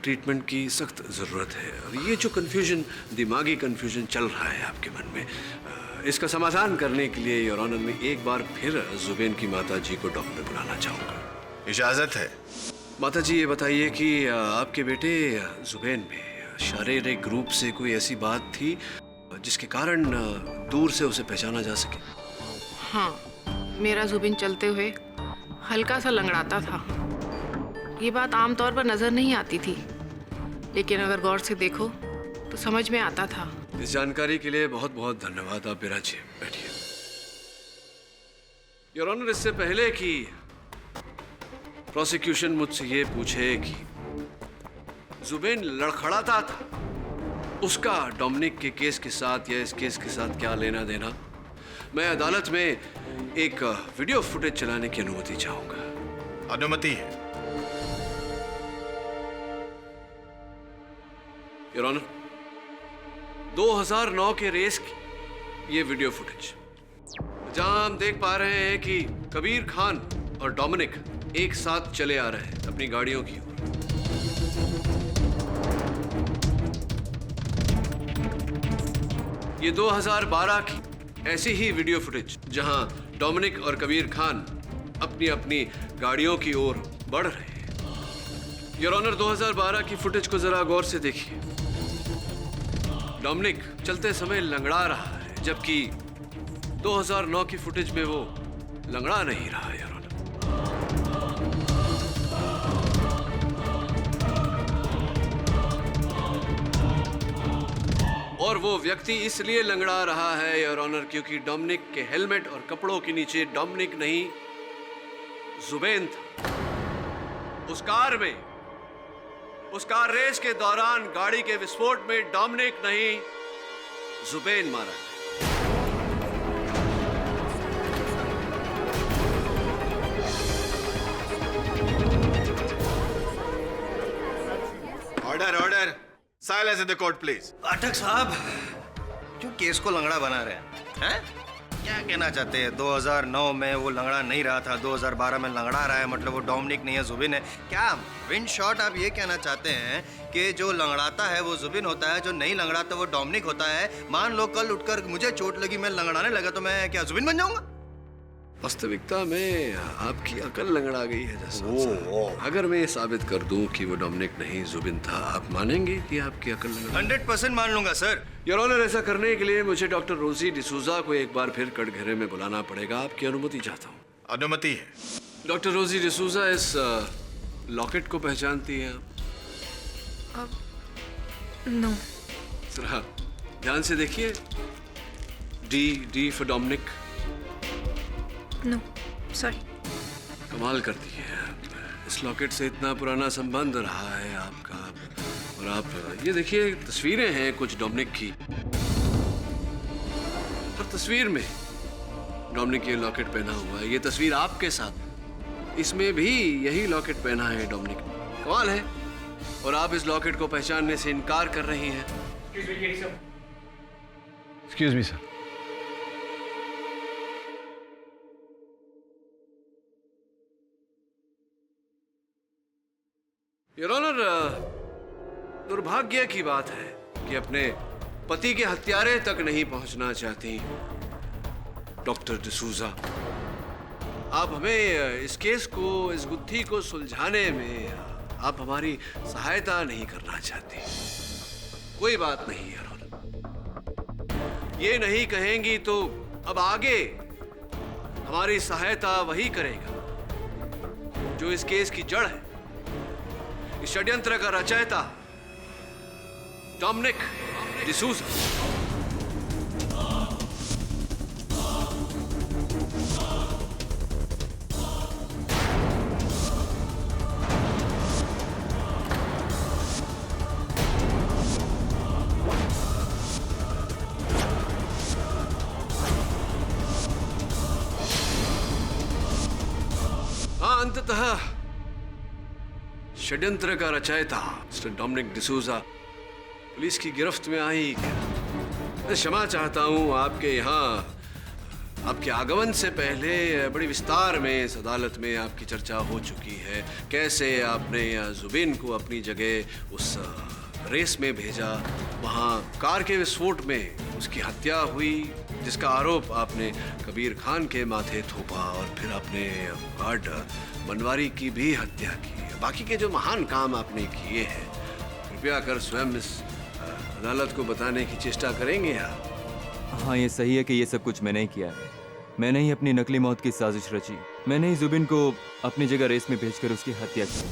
ट्रीटमेंट की सख्त ज़रूरत है। और ये जो कन्फ्यूजन, दिमागी कन्फ्यूजन चल रहा है आपके मन में, इसका समाधान करने के लिए योर ऑनर में एक बार फिर जुबिन की माता जी को डॉक्टर बुलाना चाहूँगा। इजाज़त है। माता जी, ये बताइए कि आपके बेटे जुबैन में शारीरिक रूप से कोई ऐसी बात थी जिसके कारण दूर से उसे पहचाना जा सके? हाँ, मेरा जुबिन चलते हुए हल्का सा लंगड़ाता था। ये बात आमतौर पर नजर नहीं आती थी, लेकिन अगर गौर से देखो तो समझ में आता था। इस जानकारी के लिए बहुत बहुत धन्यवाद। आप विराजिए, बैठिए। योर ऑनर, इससे पहले कि प्रोसिक्यूशन मुझसे ये पूछे कि जुबेन लड़खड़ाता था, उसका डोमिनिक के केस के साथ या इस केस के साथ क्या लेना देना, मैं अदालत में एक वीडियो फुटेज चलाने की अनुमति चाहूंगा। अनुमति है। योर ऑनर, 2009 के रेस की ये वीडियो फुटेज, जहां हम देख पा रहे हैं कि कबीर खान और डोमिनिक एक साथ चले आ रहे हैं अपनी गाड़ियों की ओर। ये 2012 की ऐसी ही वीडियो फुटेज, जहां डोमिनिक और कबीर खान अपनी अपनी गाड़ियों की ओर बढ़ रहे हैं। योर ऑनर, 2012 की फुटेज को जरा गौर से देखिए। डोमिनिक चलते समय लंगड़ा रहा है, जबकि 2009 की फुटेज में वो लंगड़ा नहीं रहा है। और वो व्यक्ति इसलिए लंगड़ा रहा है योर ऑनर, क्योंकि डोमिनिक के हेलमेट और कपड़ों के नीचे डोमिनिक नहीं जुबेन था। उस कार में, उस कार रेस के दौरान गाड़ी के विस्फोट में डोमिनिक नहीं जुबेन मारा गया। Order, order. Silence in the court please. Pathak साहब, क्यों केस को लंगड़ा बना रहे हैं? क्या कहना चाहते हैं? 2009 में वो लंगड़ा नहीं रहा था, 2012 में लंगड़ा रहा है, मतलब वो डोमिनिक नहीं है, जुबिन है। क्या विन शॉट आप ये कहना चाहते हैं कि जो लंगड़ाता है वो जुबिन होता है, जो नहीं लंगड़ाता वो डोमिनिक होता है? मान लो कल उठकर मुझे चोट लगी, मैं लंगड़ाने लगा, तो मैं क्या जुबिन बन जाऊंगा? वास्तविकता में आपकी अकल लंगड़ा गई है जसवंत। अगर मैं ये साबित कर दूं कि वो डोमिनिक नहीं जुबिन था, आप मानेंगे कि आपकी अकल लंगड़ा? 100% मान लूंगा सर। योर ऑनर, ऐसा करने के लिए मुझे डॉक्टर रोजी डिसूजा को एक बार फिर कटघरे में बुलाना पड़ेगा। आपकी अनुमति चाहता हूँ। अनुमति है। डॉक्टर रोजी डिसूजा, इस लॉकेट को पहचानती हैं आप? नो। जरा ध्यान से देखिए। D for Dominic. No, sorry. कमाल करती है, इस लॉकेट से इतना पुराना संबंध रहा है आपका। और आप ये देखिए, तस्वीरें हैं कुछ डोमिनिक की। हर तस्वीर में डोमिनिक ये लॉकेट पहना हुआ है। ये तस्वीर आपके साथ, इसमें भी यही लॉकेट पहना है डोमिनिक। कमाल है। और आप इस लॉकेट को पहचानने से इनकार कर रही हैं। Excuse me sir. Your honour, दुर्भाग्य की बात है कि अपने पति के हत्यारे तक नहीं पहुंचना चाहती डॉक्टर डिसूजा। आप हमें इस केस को, इस गुत्थी को सुलझाने में आप हमारी सहायता नहीं करना चाहती। कोई बात नहीं योर ऑनर, ये नहीं कहेंगी तो अब आगे हमारी सहायता वही करेगा जो इस केस की जड़ है। इस षड्यंत्र का रचयिता डोमिनिक डिसूजा। हाँ, अंततः षड्यंत्र का रचयिता मिस्टर डोमिनिक डिसूजा पुलिस की गिरफ्त में आई। मैं क्षमा चाहता हूं, आपके यहाँ आपके आगमन से पहले बड़ी विस्तार में इस अदालत में आपकी चर्चा हो चुकी है। कैसे आपने जुबिन को अपनी जगह उस रेस में भेजा, वहाँ कार के विस्फोट में उसकी हत्या हुई, जिसका आरोप आपने कबीर खान के माथे थोपा, और फिर आपने गार्ड बनवारी की भी हत्या की। बाकी के जो महान काम आपने किए हैं, कृपया कर स्वयं इस अदालत को बताने की चेष्टा करेंगे आप? हाँ, ये सही है कि ये सब कुछ मैंने ही किया है। मैंने ही अपनी नकली मौत की साजिश रची। मैंने ही जुबिन को अपनी जगह रेस में भेजकर उसकी हत्या की।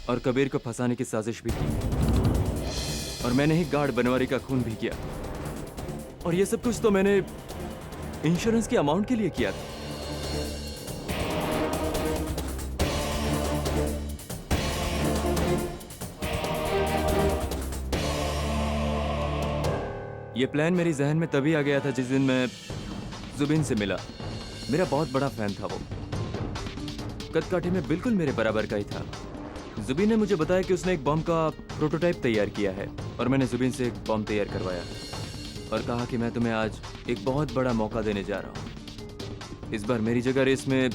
और कबीर को फंसाने की साजिश भी की। और मैंने ही गार्ड बनवारी का खून भी किया। और ये सब कुछ तो मैंने इंश्योरेंस के अमाउंट के लिए किया था। ये प्लान मेरी जहन में तभी आ गया था जिस दिन मैं जुबिन से मिला। मेरा बहुत बड़ा फैन था वो। कदकाठी में बिल्कुल मेरे बराबर का ही था। जुबिन ने मुझे बताया कि उसने एक बम का प्रोटोटाइप तैयार किया है और मैंने जुबिन से एक बम तैयार करवाया और कहा कि मैं तुम्हें आज एक बहुत बड़ा मौका देने जा रहा हूँ। इस बार मेरी जगह रेस में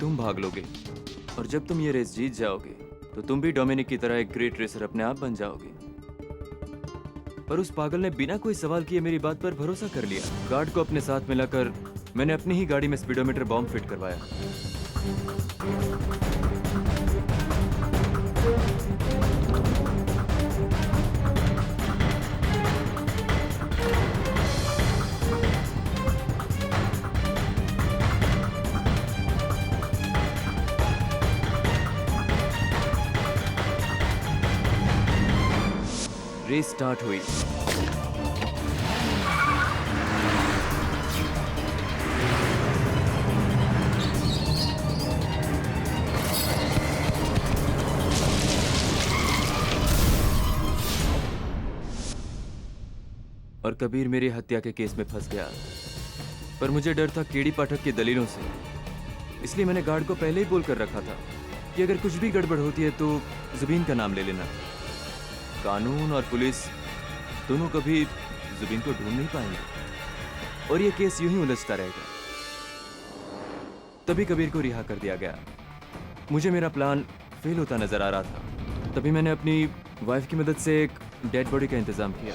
तुम भाग लोगे और जब तुम ये रेस जीत जाओगे तो तुम भी डोमिनिक की तरह एक ग्रेट रेसर अपने आप बन जाओगे। पर उस पागल ने बिना कोई सवाल किए मेरी बात पर भरोसा कर लिया। गार्ड को अपने साथ मिलाकर मैंने अपनी ही गाड़ी में स्पीडोमीटर बॉम्ब फिट करवाया। रेस स्टार्ट हुई। और कबीर मेरी हत्या के केस में फंस गया। पर मुझे डर था केडी पाठक की दलीलों से, इसलिए मैंने गार्ड को पहले ही बोल कर रखा था कि अगर कुछ भी गड़बड़ होती है तो जुबीन का नाम ले लेना। कानून और पुलिस दोनों कभी जुबीन को ढूंढ नहीं पाएंगे और ये केस यूं ही उलझता रहेगा। तभी कबीर को रिहा कर दिया गया। मुझे मेरा प्लान फेल होता नजर आ रहा था। तभी मैंने अपनी वाइफ की मदद से एक डेड बॉडी का इंतजाम किया।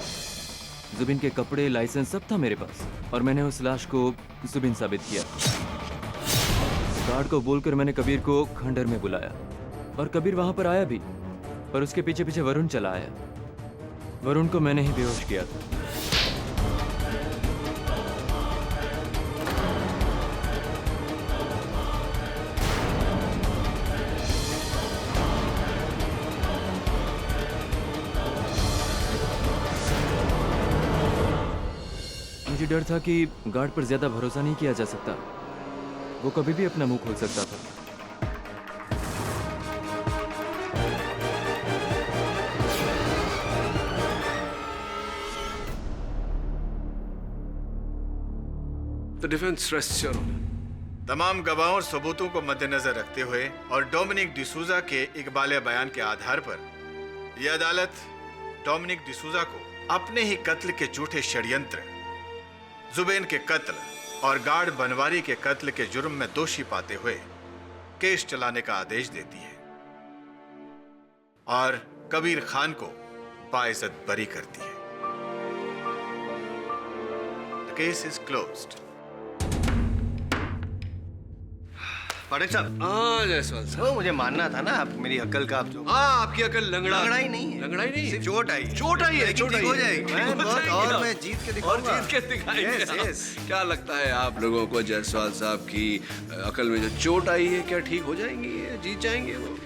जुबिन के कपड़े, लाइसेंस सब था मेरे पास और मैंने उस लाश को जुबिन साबित किया। गार्ड को बोलकर मैंने कबीर को खंडर में बुलाया और कबीर वहां पर आया भी, पर उसके पीछे पीछे वरुण चला आया। वरुण को मैंने ही बेहोश किया था। मुझे डर था कि गार्ड पर ज्यादा भरोसा नहीं किया जा सकता। वो कभी भी अपना मुंह खोल सकता था। The defense rests your honor. तमाम गवाहों और सबूतों को मद्देनजर रखते हुए और डोमिनिक डिसूजा के इकबाले बयान के आधार पर यह अदालत डोमिनिक डिसूजा को अपने ही कत्ल के झूठे षड्यंत्र, जुबैन के कत्ल और गार्ड बनवारी के कत्ल के जुर्म में दोषी पाते हुए केस चलाने का आदेश देती है और कबीर खान को बाइज्जत बरी करती है। The case is closed. पाठक साहब। हाँ जायसवाल साहब, मुझे मानना था ना आप मेरी अक्ल का आप जो। हाँ, आपकी अकल लंगड़ाई नहीं है। लंगड़ाई नहीं, सिर्फ चोट आई। चोट आई है, चोट आई हो जाएगी। और मैं जीत के दिखाऊंगा। और जीत के दिखाएंगे। क्या लगता है आप लोगों को जायसवाल साहब की अकल में जो चोट आई है क्या ठीक हो जाएंगी, जीत जाएंगे वो?